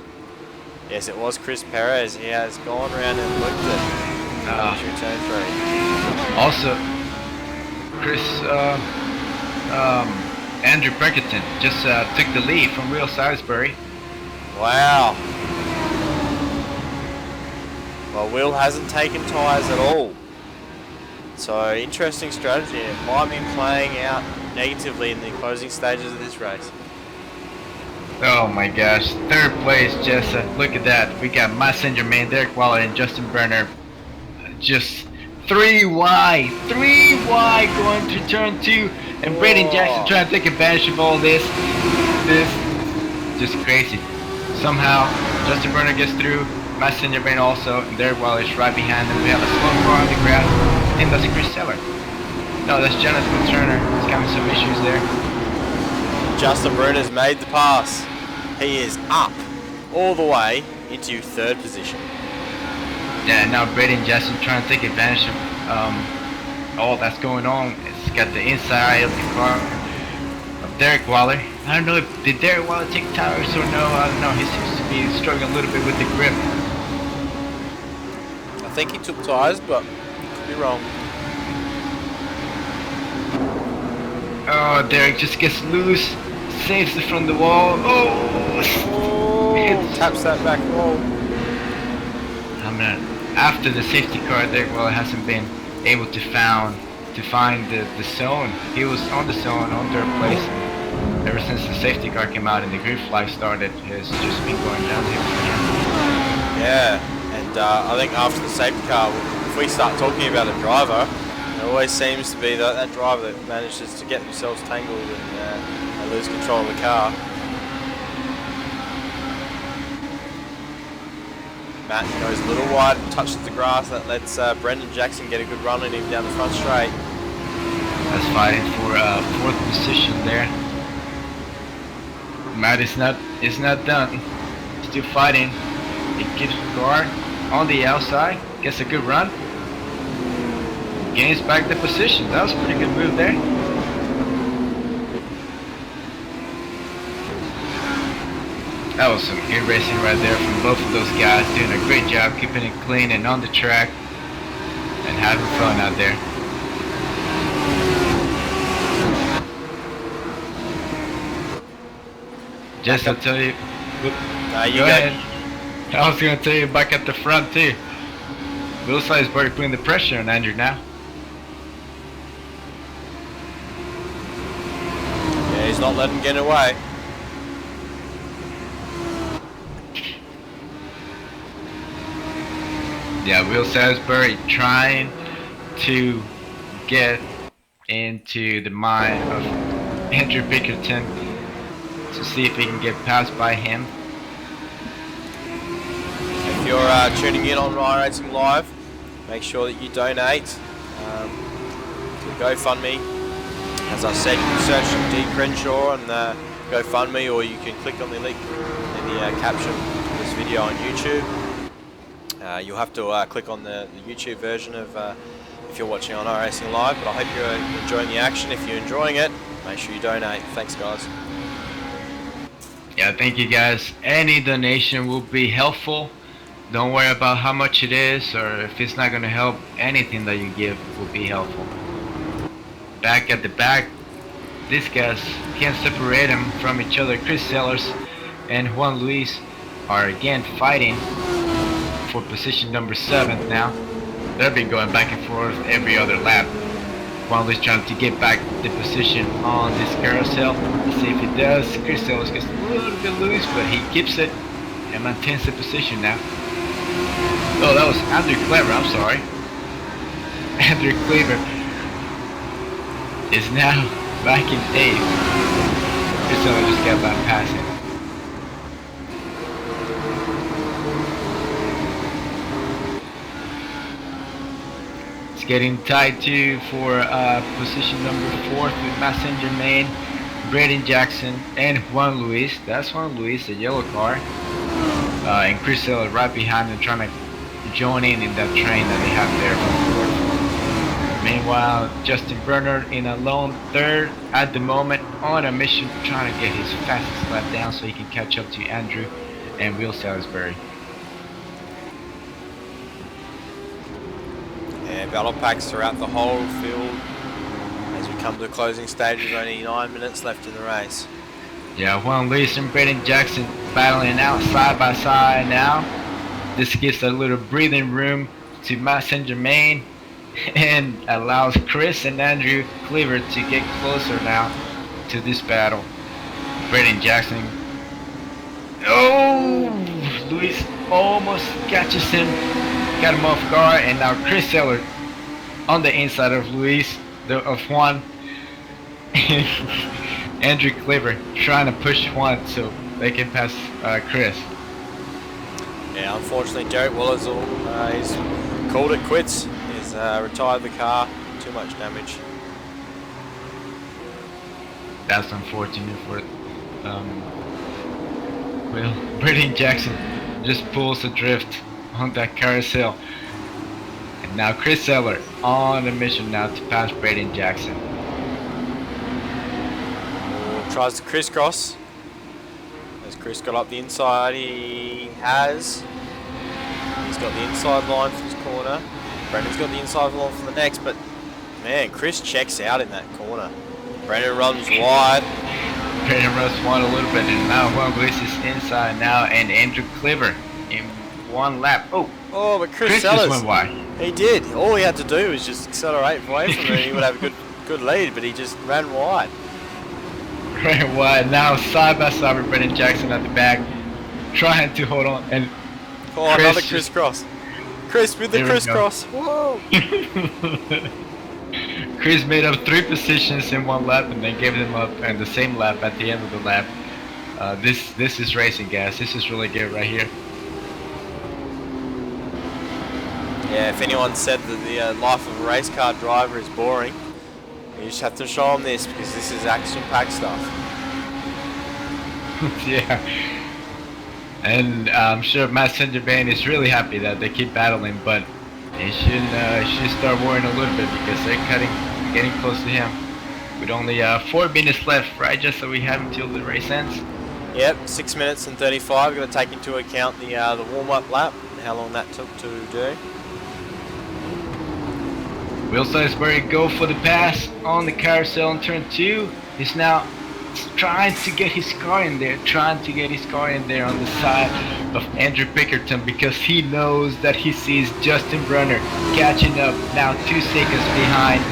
Yes, it was Chris Perez. He has gone round and looked at turn 3. Also, Andrew Pinkerton just took the lead from Will Salisbury. Wow. Well, Will hasn't taken tyres at all. So, interesting strategy. It might be playing out negatively in the closing stages of this race. Oh my gosh, 3rd place, Jessa. Look at that. We got Matt Saint-Germain, Derek Waller, and Justin Burner. Just 3 wide going to turn 2. And Braden Jackson trying to take advantage of all this. Just crazy. Somehow, Justin Burner gets through. Matt Saint-Germain also, and Derek Waller is right behind them. We have a slow car on the grass. I think that's Chris Seller. No, that's Jonathan Turner. He's having some issues there. Justin Bruner's made the pass. He is up all the way into 3rd position. Yeah, now Braden Jackson trying to take advantage of all that's going on. It's got the inside of the car of Derek Waller. I don't know if did Derek Waller take tires or no. I don't know. He seems to be struggling a little bit with the grip. I think he took tyres, but could be wrong. Oh, Derek just gets loose, saves it from the wall. Taps that back wall. I mean, after the safety car, Derek Waller hasn't been able to find the zone. He was on the zone on 3rd place. Ever since the safety car came out and the green flag started, it's just been going downhill for him. Yeah, and I think after the safety car, if we start talking about a driver, it always seems to be that driver that manages to get themselves tangled and lose control of the car. Matt goes a little wide and touches the grass. That lets Brendan Jackson get a good run on him down the front straight. That's fighting for 4th position there. Matt is not done. Still fighting. He keeps guard on the outside. Gets a good run. Gains back the position. That was a pretty good move there. That was some good racing right there from both of those guys. Doing a great job keeping it clean and on the track. And having fun out there. Just to tell you, You go ahead. I was going to tell you back at the front too. Will Salisbury putting the pressure on Andrew now. Yeah, he's not letting him get away. Yeah, Will Salisbury trying to get into the mind of Andrew Bickerton to see if he can get passed by him. If you're tuning in on iRacing Live, make sure that you donate to GoFundMe. As I said, you can search Dee Crenshaw on GoFundMe, or you can click on the link in the caption of this video on YouTube. You'll have to click on the YouTube version of if you're watching on iRacing Live, but I hope you're enjoying the action. If you're enjoying it, make sure you donate. Thanks, guys. Yeah, thank you guys. Any donation will be helpful. Don't worry about how much it is, or if it's not going to help, anything that you give will be helpful. Back at the back, these guys can't separate them from each other. Chris Sellers and Juan Luis are again fighting for position number 7 now. They'll be going back and forth every other lap. Juan Luis trying to get back the position on this carousel. Let's see if he does. Chris Sellers gets a little bit loose, but he keeps it and maintains the position now. Oh, that was Andrew Clever, I'm sorry. Andrew Clever is now back in 8th. Chris Sellers just got by passing. Getting tied to for position number 4th with Matt St. Germain, Braden Jackson, and Juan Luis. That's Juan Luis, the yellow car. And Chris Sellers right behind him trying to join in that train that they have there from 4th. Meanwhile, Justin Bernard in a lone 3rd at the moment on a mission trying to get his fastest lap down so he can catch up to Andrew and Will Salisbury. Yeah, battle packs throughout the whole field as we come to the closing stages. Only 9 minutes left in the race. Yeah, Juan Luis and Braden Jackson battling out side by side now. This gives a little breathing room to Matt St. Germain and allows Chris and Andrew Cleaver to get closer now to this battle. Braden Jackson. Oh, Luis almost catches him. Got him off guard, and now Chris Sellers on the inside of Luis, of Juan. Andrew Cleaver trying to push Juan so they can pass Chris. Yeah, unfortunately, Derek Willerzel, he's called it quits. He's retired the car. Too much damage. That's unfortunate for well, Braden Jackson just pulls adrift on that carousel. And now Chris Sellers on a mission now to pass Braden Jackson. Tries to crisscross. Has Chris got up the inside? He has. He's got the inside line for his corner. Brendan's got the inside line for the next, but man, Chris checks out in that corner. Brendan runs wide. Brendan runs wide a little bit, and now Juan Luis is inside now, and Andrew Cleaver in one lap. Oh, but Chris just Sellers, went wide. he did. All he had to do was just accelerate away from it. He would have a good lead, but he just ran wide. Ran wide. Now side by side with Brendan Jackson at the back, trying to hold on. And oh, another crisscross. Chris with the crisscross. Whoa! Chris made up 3 positions in 1 lap and then gave them up in the same lap at the end of the lap. This is racing, guys. This is really good right here. Yeah, if anyone said that the life of a race car driver is boring, you just have to show them this, because this is action-packed stuff. Yeah. And I'm sure Matt Senderbane is really happy that they keep battling, but he should start worrying a little bit, because they're getting close to him. With only 4 minutes left, right? Just so we have until the race ends. Yep, 6 minutes and 35. We're going to take into account the warm-up lap and how long that took to do. Will Salisbury go for the pass on the carousel in turn 2. He's now trying to get his car in there, on the side of Andrew Pickerton, because he knows that he sees Justin Brunner catching up, now 2 seconds behind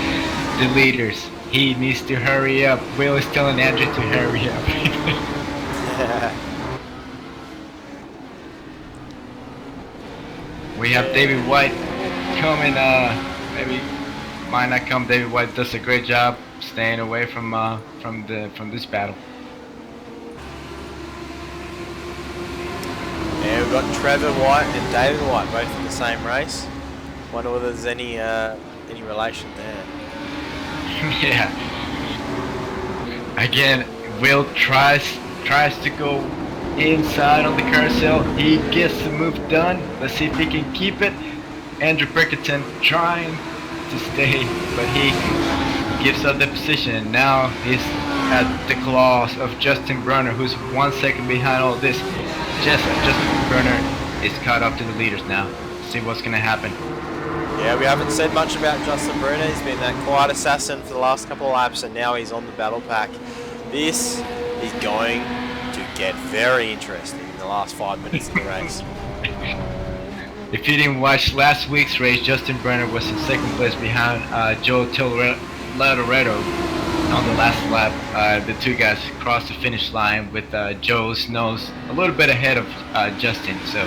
the leaders. He needs to hurry up. Will is telling Andrew to hurry up. We have David White coming, maybe might not come. David White does a great job staying away from this battle. Yeah, we've got Trevor White and David White both in the same race. Wonder whether there's any relation there. Yeah. Again, Will tries to go inside on the carousel. He gets the move done. Let's see if he can keep it. Andrew Pickerton trying to stay, but he gives up the position, and now he's at the claws of Justin Brunner, who's 1 second behind all this. Justin Brunner is caught up to the leaders now. See what's gonna happen. Yeah, we haven't said much about Justin Brunner. He's been that quiet assassin for the last couple of laps, and now he's on the battle pack. This is going to get very interesting in the last 5 minutes of the race. If you didn't watch last week's race, Justin Brunner was in 2nd place behind Joe Ladoretto on the last lap. The 2 guys crossed the finish line with Joe's nose a little bit ahead of Justin. So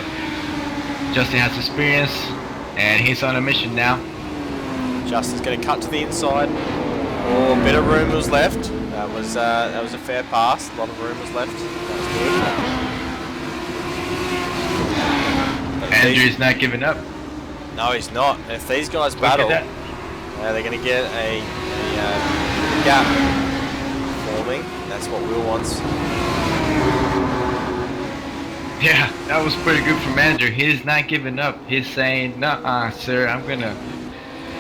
Justin has experience, and he's on a mission now. Justin's going to cut to the inside. Oh, a bit of room was left. That was a fair pass. A lot of room was left. That was good. Andrew's not giving up. No, he's not. And if these guys battle, they're going to get a gap forming. That's what Will wants. Yeah, that was pretty good from Andrew. He's not giving up. He's saying, "Nuh-uh, sir, I'm going to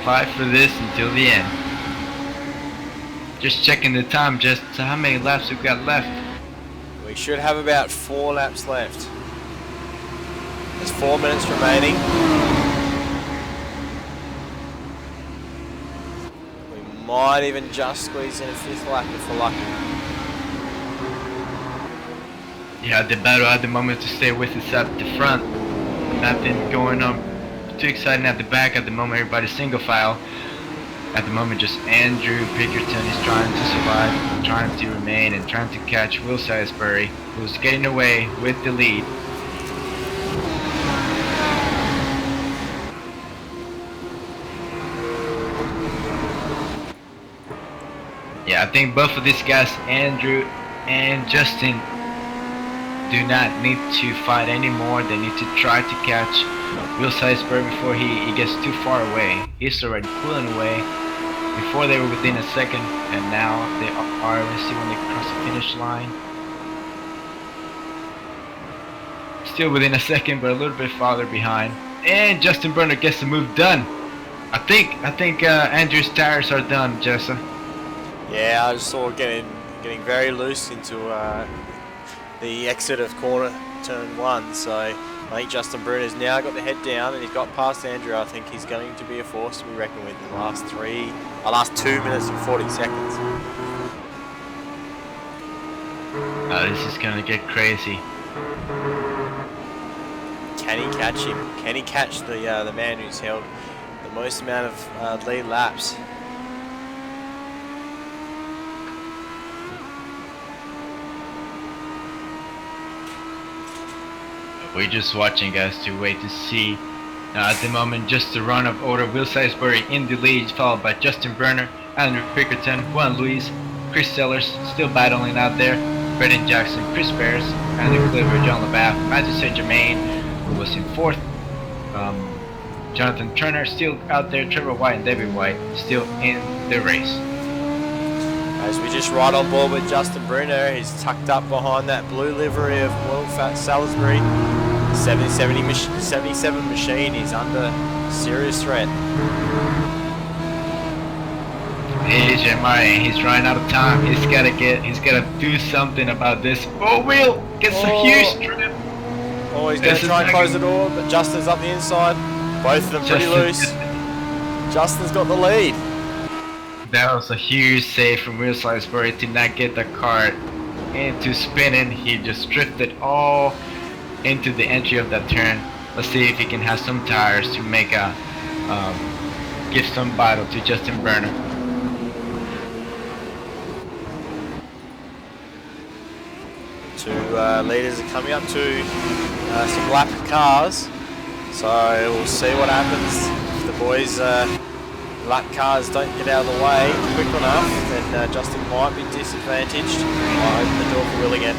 fight for this until the end." Just checking the time, just how many laps we've got left. We should have about 4 laps left. There's 4 minutes remaining. We might even just squeeze in a 5th lap if we're lucky. Yeah, the battle at the moment to stay with us at the front. Nothing going on too exciting at the back at the moment. Everybody's single file. At the moment, just Andrew Pickerton is trying to survive, trying to remain, and trying to catch Will Salisbury, who's getting away with the lead. Yeah, I think both of these guys, Andrew and Justin, do not need to fight anymore. They need to try to catch Will Salisbury before he gets too far away. He's already pulling away. Before they were within a second, and now they are. Let's see when they cross the finish line. Still within a second, but a little bit farther behind. And Justin Brunner gets the move done. I think Andrew's tires are done, Jessa. Yeah, I just saw getting very loose into the exit of corner turn 1. So I think Justin Brunner's now got the head down, and he's got past Andrew. I think he's going to be a force to be reckoned with in the last 2 minutes and 40 seconds. This is gonna get crazy. Can he catch him? Can he catch the man who's held the most amount of lead laps? We're just watching, guys, to wait to see. At the moment, just the run of order. Will Salisbury in the lead, followed by Justin Brunner, Andrew Pickerton, Juan Luis, Chris Sellers still battling out there, Brendan Jackson, Chris Bears, Andy Cleaver, John LaBath, Matthew St. Germain, who was in 4th, Jonathan Turner still out there, Trevor White and David White still in the race. As we just ride on board with Justin Bruno, he's tucked up behind that blue livery of Will Salisbury. 77 machine is under serious threat. Hey Jeremiah, he's running out of time. He's gotta do something about this. Oh, Will gets a huge trip. Oh, he's going to try and close the door, but Justin's up the inside. Both of them pretty loose. Justin's got the lead. That was a huge save from Will Salisbury to not get the cart into spinning. He just drifted all into the entry of that turn. Let's see if he can have some tires to make a give some battle to Justin Burner. Two leaders are coming up to some lap cars, so we'll see what happens. If the boys' lap cars don't get out of the way quick enough, then Justin might be disadvantaged. I'll open the door for Will again.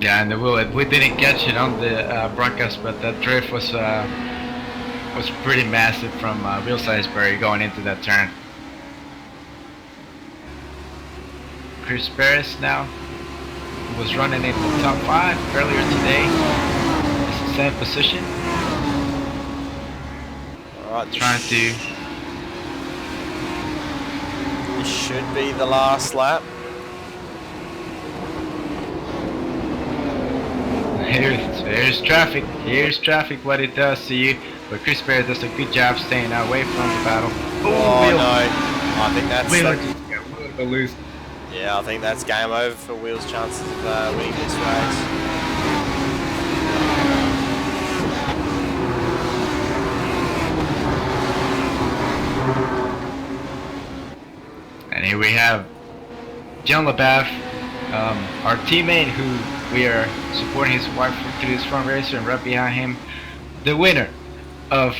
Yeah, and the Will, we didn't catch it on the broadcast, but that drift was pretty massive from Will Salisbury going into that turn. Chris Perez now was running in the top 5 earlier today. It's the same position. Alright, trying to. This should be the last lap. Here's traffic. Here's traffic. What it does to you. But Chris Perez does a good job staying away from the battle. Oh no! I think that's. Will lose. Yeah, I think that's game over for Will's chances of winning this race. And here we have John LaBath, our teammate who we are supporting his wife through this front racer, and right behind him, the winner of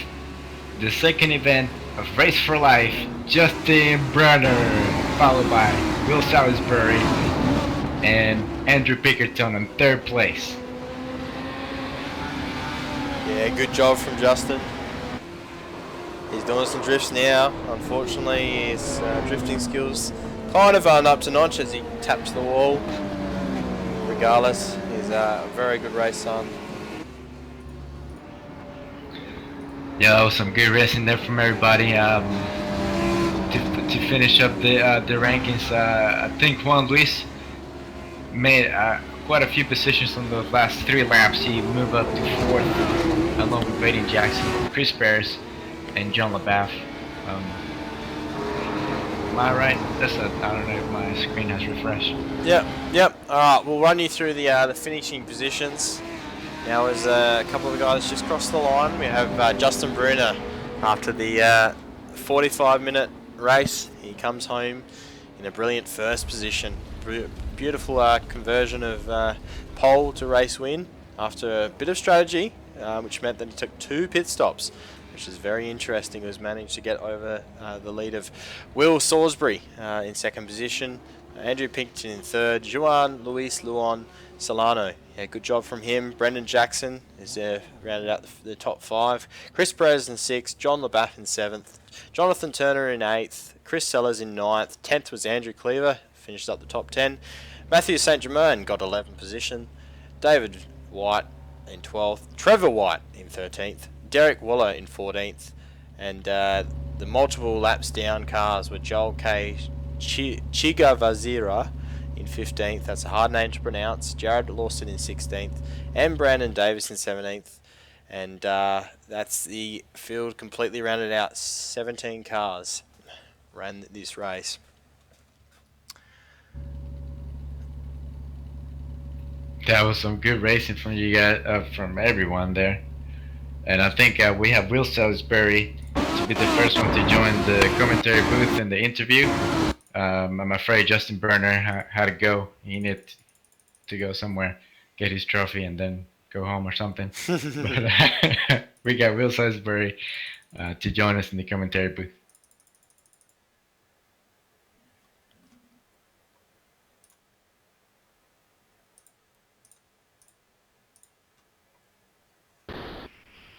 the second event of Race for Life, Justin Brunner, followed by Will Salisbury and Andrew Pickerton in 3rd place. Yeah, good job from Justin. He's doing some drifts now. Unfortunately, his drifting skills kind of aren't up to notch as he taps the wall. Regardless, he's a very good race on. Yeah, that was some good racing there from everybody. To finish up the rankings, I think Juan Luis made quite a few positions on the last 3 laps. He moved up to 4th along with Brendan Jackson, Chris Bears, and John LaBath. Am I right? I don't know if my screen has refreshed. Yep. Alright, we'll run you through the finishing positions. Now as a couple of the guys just crossed the line, we have Justin Bruner after the 45-minute race. He comes home in a brilliant 1st position. Beautiful conversion of pole to race win after a bit of strategy, which meant that he took 2 pit stops, which is very interesting. He was managed to get over the lead of Will Salisbury in 2nd position, Andrew Pinkerton in 3rd, Juan Luis Luon Solano. Yeah, good job from him. Brendan Jackson is rounded out the top 5. Chris Perez in 6th, John LaBath in 7th, Jonathan Turner in 8th, Chris Sellers in 9th, 10th was Andrew Cleaver, finished up the top 10. Matthew St. Germain got 11th position, David White in 12th, Trevor White in 13th, Derek Waller in 14th, and the multiple laps down cars were Joel K. Chigavazira in 15th, that's a hard name to pronounce, Jared Lawson in 16th, and Brandon Davis in 17th, and that's the field completely rounded out. 17 cars ran this race. That was some good racing from you guys, from everyone there. And I think we have Will Salisbury to be the first one to join the commentary booth in the interview. I'm afraid Justin Burner had to go. He needed to go somewhere, get his trophy, and then go home or something. But we got Will Salisbury to join us in the commentary booth.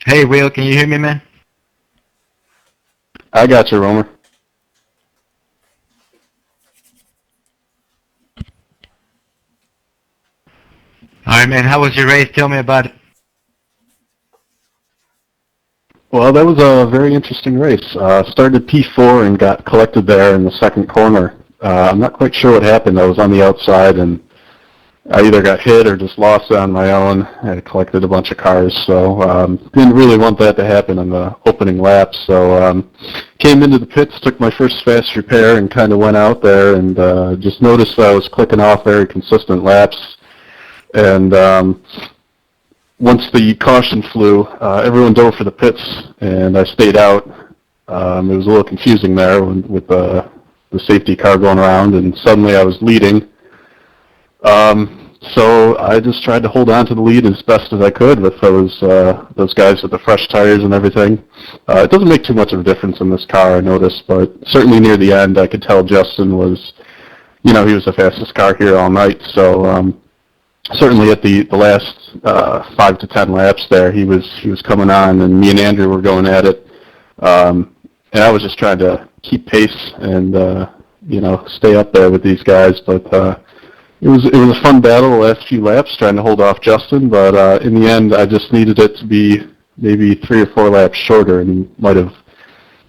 Hey, Will, can you hear me, man? I got you, Romer. All right, man. How was your race? Tell me about it. Well, that was a very interesting race. Started P4 and got collected there in the second corner. I'm not quite sure what happened. I was on the outside, and I either got hit or just lost it on my own. I collected a bunch of cars, so didn't really want that to happen on the opening lap. So came into the pits, took my first fast repair, and kind of went out there and just noticed that I was clicking off very consistent laps. And once the caution flew, everyone dove for the pits, and I stayed out. It was a little confusing there with the safety car going around, and suddenly I was leading. So I just tried to hold on to the lead as best as I could with those guys with the fresh tires and everything. It doesn't make too much of a difference in this car, I noticed, but certainly near the end I could tell Justin was, he was the fastest car here all night. So certainly at the last 5 to 10 laps there, he was coming on, and me and Andrew were going at it. And I was just trying to keep pace and stay up there with these guys, but it was a fun battle the last few laps, trying to hold off Justin, but in the end, I just needed it to be maybe 3 or 4 laps shorter, and might have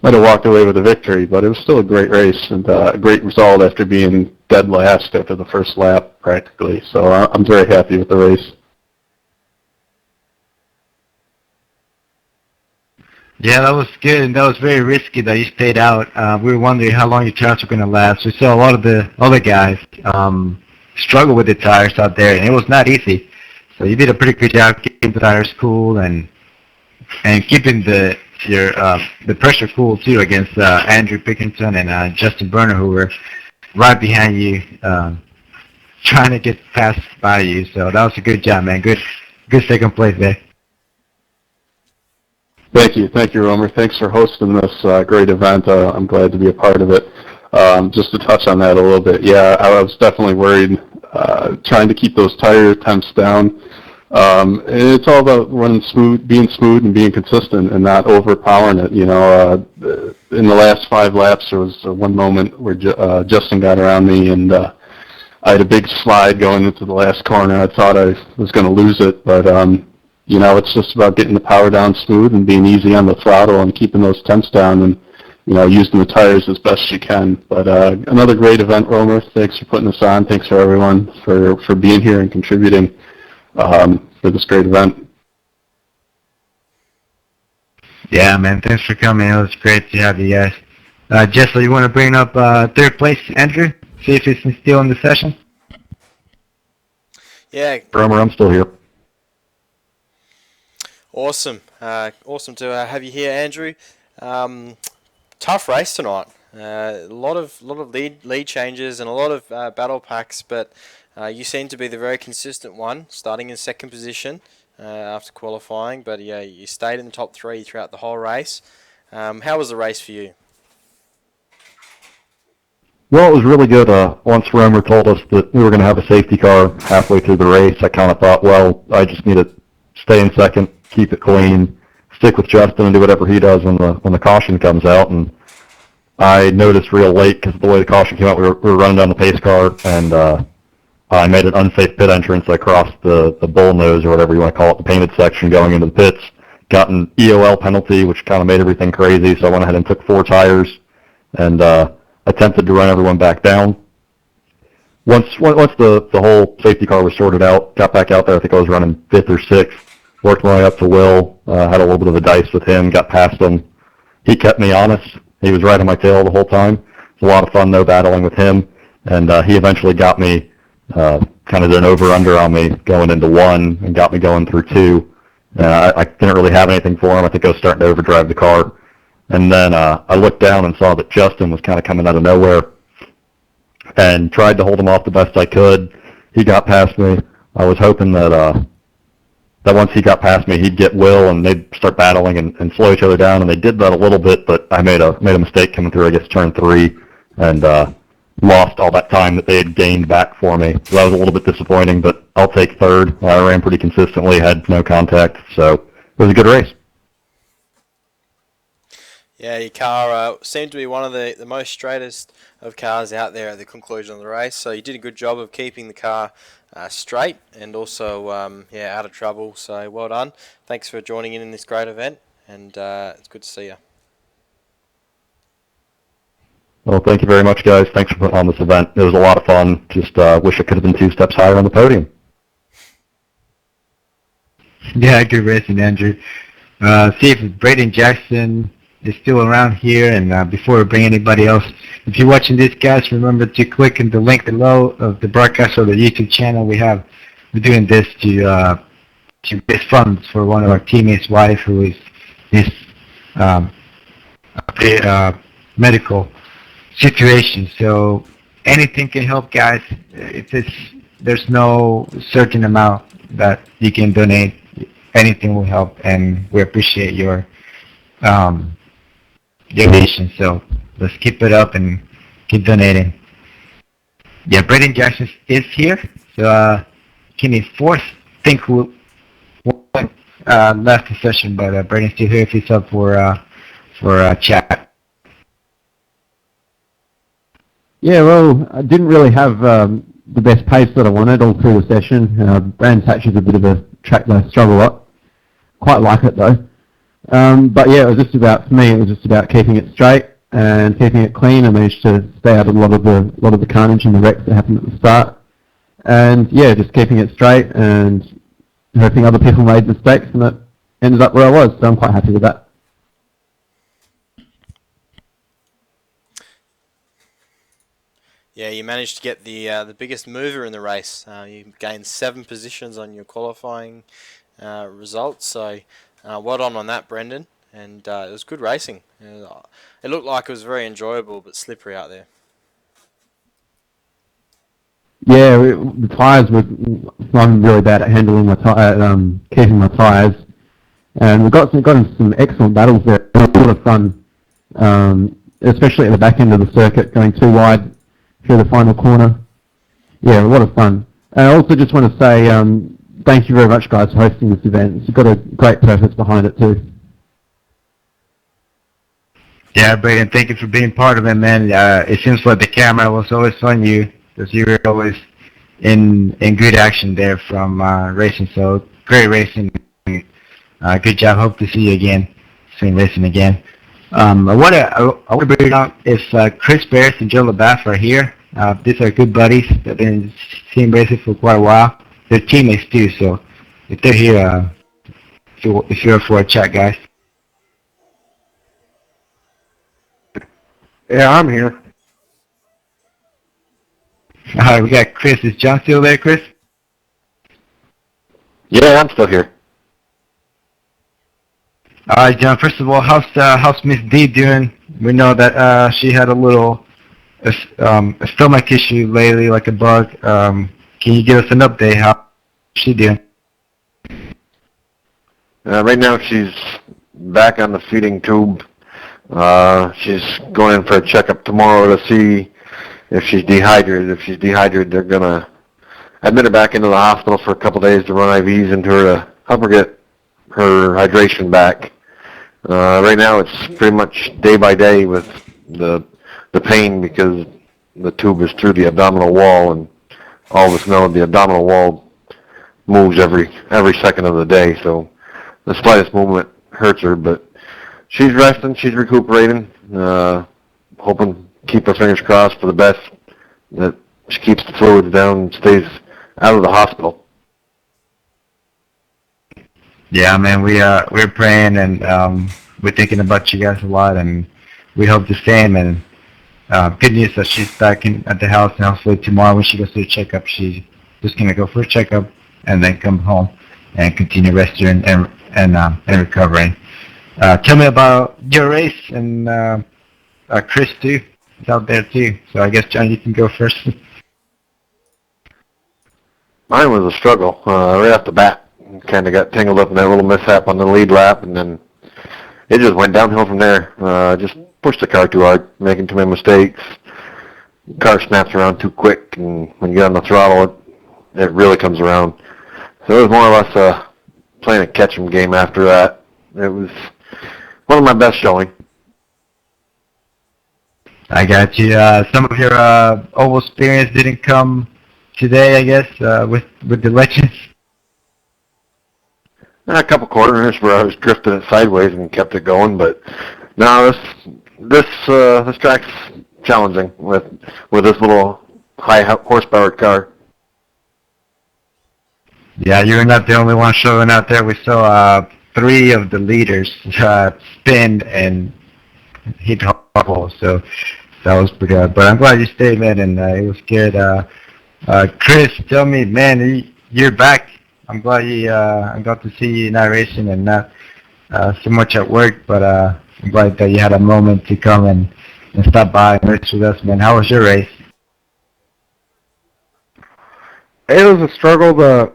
walked away with a victory. But it was still a great race and a great result after being dead last after the first lap, practically. So I'm very happy with the race. Yeah, that was good, and that was very risky that you stayed out. We were wondering how long your tires were going to last. We saw a lot of the other guys struggle with the tires out there, and it was not easy. So you did a pretty good job keeping the tires cool and keeping the pressure cool too against Andrew Pickinson and Justin Berner, who were right behind you, trying to get past by you. So that was a good job, man. Good second place there. Thank you, Romer. Thanks for hosting this great event. I'm glad to be a part of it. Just to touch on that a little bit, yeah, I was definitely worried, trying to keep those tire temps down. It's all about running smooth, being smooth, and being consistent, and not overpowering it. In the last 5 laps, there was one moment where Justin got around me, and I had a big slide going into the last corner. I thought I was going to lose it, but it's just about getting the power down smooth and being easy on the throttle and keeping those temps down, and using the tires as best you can. But another great event, Romer. Thanks for putting this on. Thanks for everyone for being here and contributing for this great event. Yeah, man. Thanks for coming. It was great to have you guys. Jessel, you want to bring up third place, Andrew? See if he's still in the session? Yeah. Romer, I'm still here. Awesome. Awesome to have you here, Andrew. Tough race tonight. A lot of lead changes and a lot of battle packs, but you seem to be the very consistent one, starting in second position after qualifying. But yeah, you stayed in the top 3 throughout the whole race. How was the race for you? Well, it was really good. Once Romer told us that we were going to have a safety car halfway through the race, I kind of thought, well, I just need to stay in second, keep it clean, stick with Justin, and do whatever he does when the caution comes out. And I noticed real late, because the way the caution came out, we were running down the pace car, and I made an unsafe pit entrance. I crossed the bull nose, or whatever you want to call it, the painted section going into the pits. Got an EOL penalty, which kind of made everything crazy, so I went ahead and took 4 tires and attempted to run everyone back down. Once the whole safety car was sorted out, got back out there. I think I was running 5th or 6th. Worked my way up to Will. Had a little bit of a dice with him. Got past him. He kept me honest. He was right on my tail the whole time. It was a lot of fun, though, battling with him. And he eventually got me, kind of did an over-under on me going into 1 and got me going through 2. I didn't really have anything for him. I think I was starting to overdrive the car. And then I looked down and saw that Justin was kind of coming out of nowhere and tried to hold him off the best I could. He got past me. I was hoping that that once he got past me, he'd get Will and they'd start battling and slow each other down. And they did that a little bit, but I made a mistake coming through, I guess, turn 3, and lost all that time that they had gained back for me. So that was a little bit disappointing, but I'll take 3rd. I ran pretty consistently, had no contact, so it was a good race. Yeah, your car seemed to be one of the most straightest of cars out there at the conclusion of the race. So you did a good job of keeping the car straight and also out of trouble. So well done. Thanks for joining in this great event, and it's good to see you. Well, thank you very much, guys. Thanks for putting on this event. It was a lot of fun. Just wish I could have been 2 steps higher on the podium. Yeah, good racing, Andrew. See if Braden Jackson is still around here, and before we bring anybody else, if you're watching this, guys, remember to click on the link below of the broadcast or the YouTube channel. We're doing this to raise funds for one of our teammates' wife who is medical situation. So anything can help, guys. There's no certain amount that you can donate. Anything will help, and we appreciate your donation. So let's keep it up and keep donating. Yeah, Braden Jackson is here. So Kenny Fourth, think who left the session, but Braden's still here if he's up for chat. Yeah, well, I didn't really have the best pace that I wanted all through the session. Brands Hatch is a bit of a track that I struggle up. Quite like it though. But yeah, it was just about, for me, it was just about keeping it straight and keeping it clean. I managed to stay out of a lot of the carnage and the wrecks that happened at the start. And yeah, just keeping it straight and hoping other people made mistakes, and it ended up where I was. So I'm quite happy with that. Yeah, you managed to get the biggest mover in the race. You gained 7 positions on your qualifying results. So well done on that, Brendan. And it was good racing. It looked like it was very enjoyable, but slippery out there. Yeah, the tyres were. I'm really bad at handling my keeping my tyres, and we got in some excellent battles there. It was a lot of fun, especially at the back end of the circuit, going too wide through the final corner. Yeah, a lot of fun. And I also just want to say thank you very much, guys, for hosting this event. It's got a great purpose behind it too. Yeah, Braden, thank you for being part of it, man. It seems like the camera was always on you, because you were always in good action there from racing. So great racing. Good job. Hope to see you again, soon racing again. I want to bring up if Chris Barris and Joe LaBaff are here. These are good buddies. They've been seeing racing for quite a while. They're teammates too, so if they're here, if you're up for a chat, guys. Yeah, I'm here. All right, we got Chris. Is John still there, Chris? Yeah, I'm still here. All right, John. First of all, how's Miss D doing? We know that she had a little a stomach issue lately, like a bug. Can you give us an update? How's she doing? Right now she's back on the feeding tube. She's going in for a checkup tomorrow to see if she's dehydrated. If she's dehydrated, they're going to admit her back into the hospital for a couple days to run IVs into her to help her get her hydration back. Right now it's pretty much day by day with the pain because the tube is through the abdominal wall, and all of us know the abdominal wall moves every second of the day, so the slightest movement hurts her, but she's resting, she's recuperating, hoping, keep our fingers crossed for the best, that she keeps the fluids down and stays out of the hospital. Yeah, man, we're praying and we're thinking about you guys a lot, and we hope the same. And good news that she's back at the house, and hopefully tomorrow when she goes to the checkup, she's just gonna go for a checkup and then come home and continue resting and recovering. Tell me about your race, and Chris too is out there too. So I guess John, you can go first. Mine was a struggle right off the bat. kind of got tangled up in that little mishap on the lead lap, and then it just went downhill from there. Just pushed the car too hard, making too many mistakes. Car snaps around too quick, and when you get on the throttle, it really comes around. So it was more or less playing a catch-em game after that. It was one of my best showing. I got you. Some of your oval experience didn't come today, I guess, with the legends. A couple corners where I was drifting it sideways and kept it going, but no, this track's challenging with this little high horsepower car. Yeah, you're not the only one showing out there. We saw 3 of the leaders spin and hit hole, so that was pretty good. But I'm glad you stayed, man, and it was good. Chris, tell me, man, you're back. I'm glad I got to see you in racing and not so much at work, but I'm glad that you had a moment to come and stop by and race with us, man. How was your race? It was a struggle.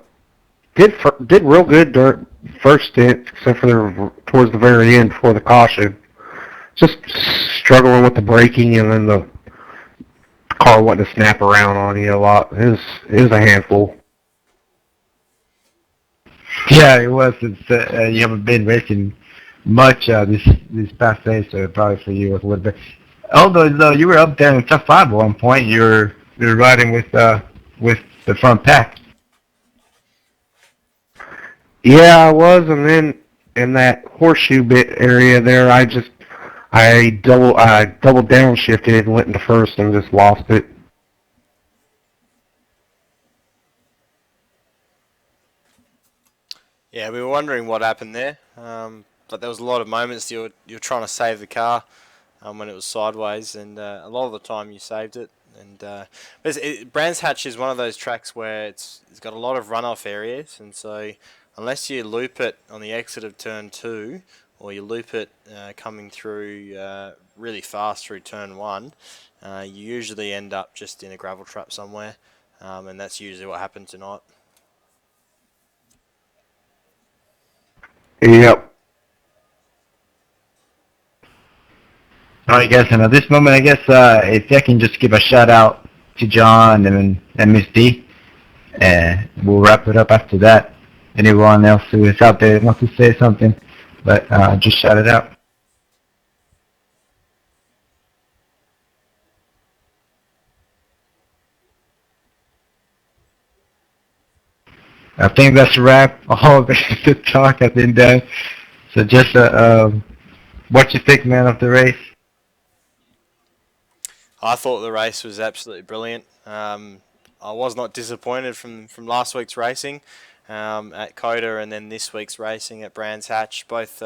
Did real good during first stint, except for towards the very end before the caution. Just struggling with the braking, and then the car wanting to snap around on you a lot. It was a handful. Yeah, it was. You haven't been racing much this past day, so probably for you it was a little bit. Although though you were up there in top 5 at one point, you were riding with the front pack. Yeah, I was, and then in that horseshoe bit area there, I double downshifted and went into first and just lost it. Yeah, we were wondering what happened there, but there was a lot of moments you're trying to save the car when it was sideways, and a lot of the time you saved it. And Brands Hatch is one of those tracks where it's got a lot of runoff areas, and so unless you loop it on the exit of turn 2, or you loop it coming through really fast through turn 1, you usually end up just in a gravel trap somewhere, and that's usually what happened tonight. Yep. Alright guys, and at this moment I guess if I can just give a shout out to John and Miss D, we'll wrap it up after that. Anyone else who is out there wants to say something, but just shout it out. I think that's a wrap. All the talk has been done. So just what you think, man, of the race? I thought the race was absolutely brilliant. I was not disappointed from last week's racing at Coda, and then this week's racing at Brands Hatch. Both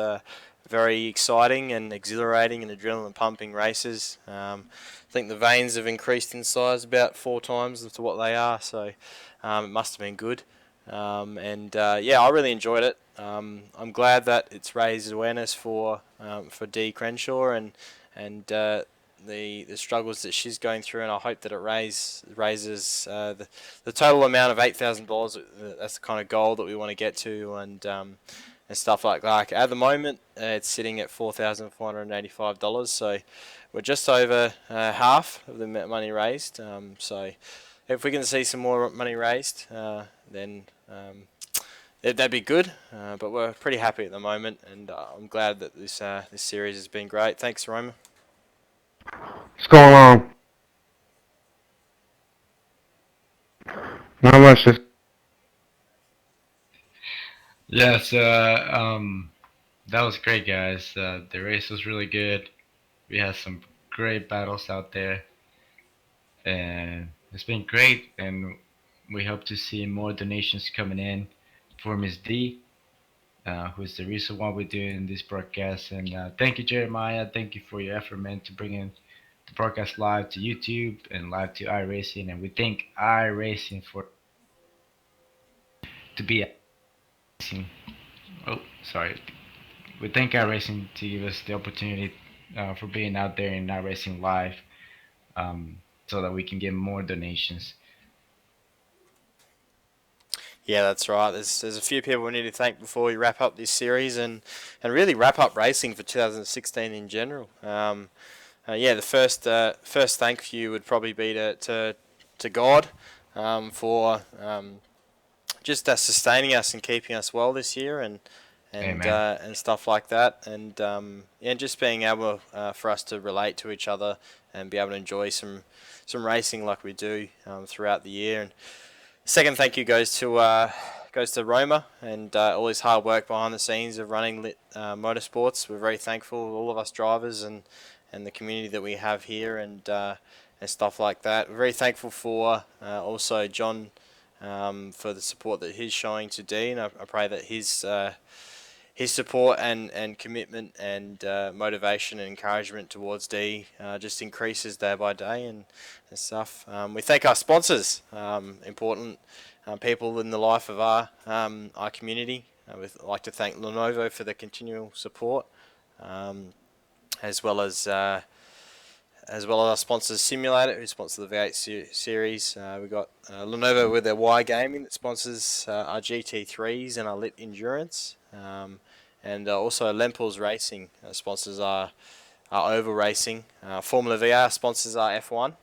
very exciting and exhilarating and adrenaline pumping races. I think the vanes have increased in size about 4 times to what they are, so it must have been good. Yeah, I really enjoyed it. I'm glad that it's raised awareness for Dee Crenshaw and the struggles that she's going through, and I hope that it raises the total amount of $8,000. That's the kind of goal that we want to get to, and stuff like that. At the moment, it's sitting at $4,485, so we're just over half of the money raised. So if we can see some more money raised, then that'd be good. But we're pretty happy at the moment, and I'm glad that this series has been great. Thanks, Roma. What's going on? Not much. Just Yes, that was great, guys. The race was really good. We had some great battles out there, and it's been great. And we hope to see more donations coming in for Miss D, who is the reason why we're doing this broadcast. And thank you, Jeremiah. Thank you for your effort, man, to bring in the broadcast live to YouTube and live to iRacing. And we thank iRacing for to be. Oh, sorry. We thank iRacing to give us the opportunity for being out there and iRacing live, so that we can get more donations. Yeah, that's right. There's a few people we need to thank before we wrap up this series and really wrap up racing for 2016 in general. Yeah, the first thank you would probably be to God for just sustaining us and keeping us well this year Amen. and stuff like that, and just being able for us to relate to each other and be able to enjoy some racing like we do throughout the year. And second thank you goes to Roma and all his hard work behind the scenes of running Lit Motorsports. We're very thankful, all of us drivers and the community that we have here and stuff like that. We're very thankful for also John for the support that he's showing to Dee, and I pray that his support and commitment and motivation and encouragement towards Dee just increases day by day and stuff. We thank our sponsors, important people in the life of our community. We'd like to thank Lenovo for the continual support, as well as our sponsors Simulator, who sponsor the V8 series. We've got Lenovo with their Y Gaming that sponsors our GT3s and our Lit Endurance. And also Lempels Racing sponsors our oval racing. Formula VR sponsors our F1.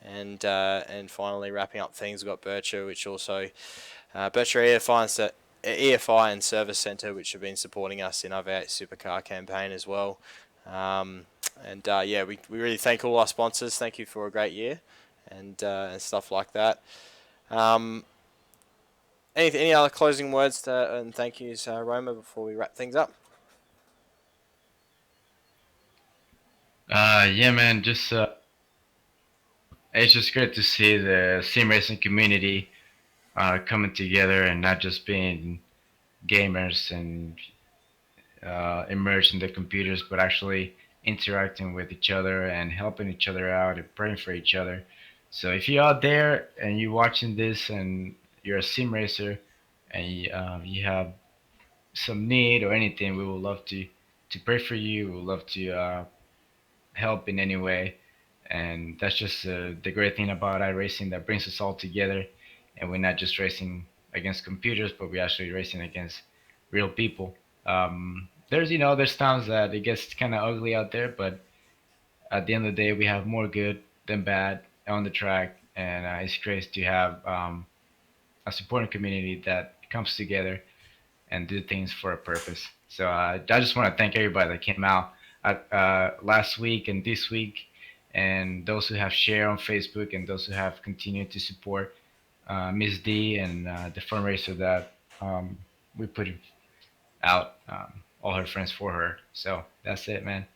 And finally, wrapping up things, we've got Bircher, which also Bircher EFI and Service Centre, which have been supporting us in our V8 Supercar campaign as well. Yeah, we really thank all our sponsors. Thank you for a great year and stuff like that. Any other closing words and thank yous, Roma, before we wrap things up? Yeah, man. Just it's just great to see the sim racing community coming together and not just being gamers and immersed in the computers, but actually interacting with each other and helping each other out and praying for each other. So if you're out there and you're watching this and you're a sim racer and you have some need or anything, we would love to pray for you. We would love to help in any way. And that's just the great thing about iRacing that brings us all together. And we're not just racing against computers, but we're actually racing against real people. There's times that it gets kind of ugly out there, but at the end of the day, we have more good than bad on the track. And it's great to have a supporting community that comes together and do things for a purpose. So I just want to thank everybody that came out last week and this week, and those who have shared on Facebook and those who have continued to support Miss D and the fundraiser that we put out, all her friends for her. So that's it, man.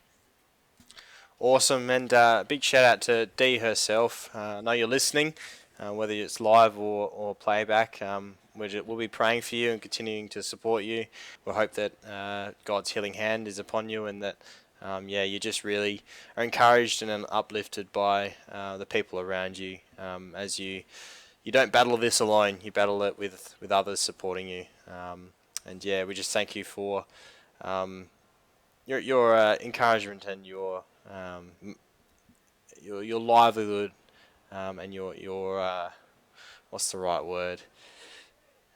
Awesome, and big shout out to Dee herself. I know you're listening, whether it's live or playback. We'll be praying for you and continuing to support you. We hope that God's healing hand is upon you and that you just really are encouraged and uplifted by the people around you as you don't battle this alone. You battle it with others supporting you. We just thank you for your encouragement and your livelihood and your what's the right word?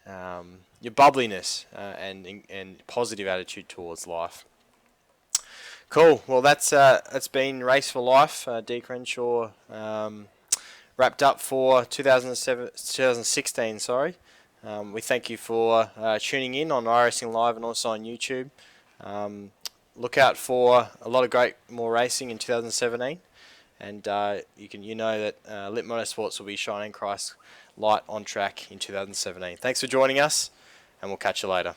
Your bubbliness and positive attitude towards life. Cool. Well, that's been Race for Life. Dee Crenshaw wrapped up for 2016. Sorry. We thank you for tuning in on iRacing Live and also on YouTube. Look out for a lot of more racing in 2017, and you know that Lit Motorsports will be shining Christ's light on track in 2017. Thanks for joining us, and we'll catch you later.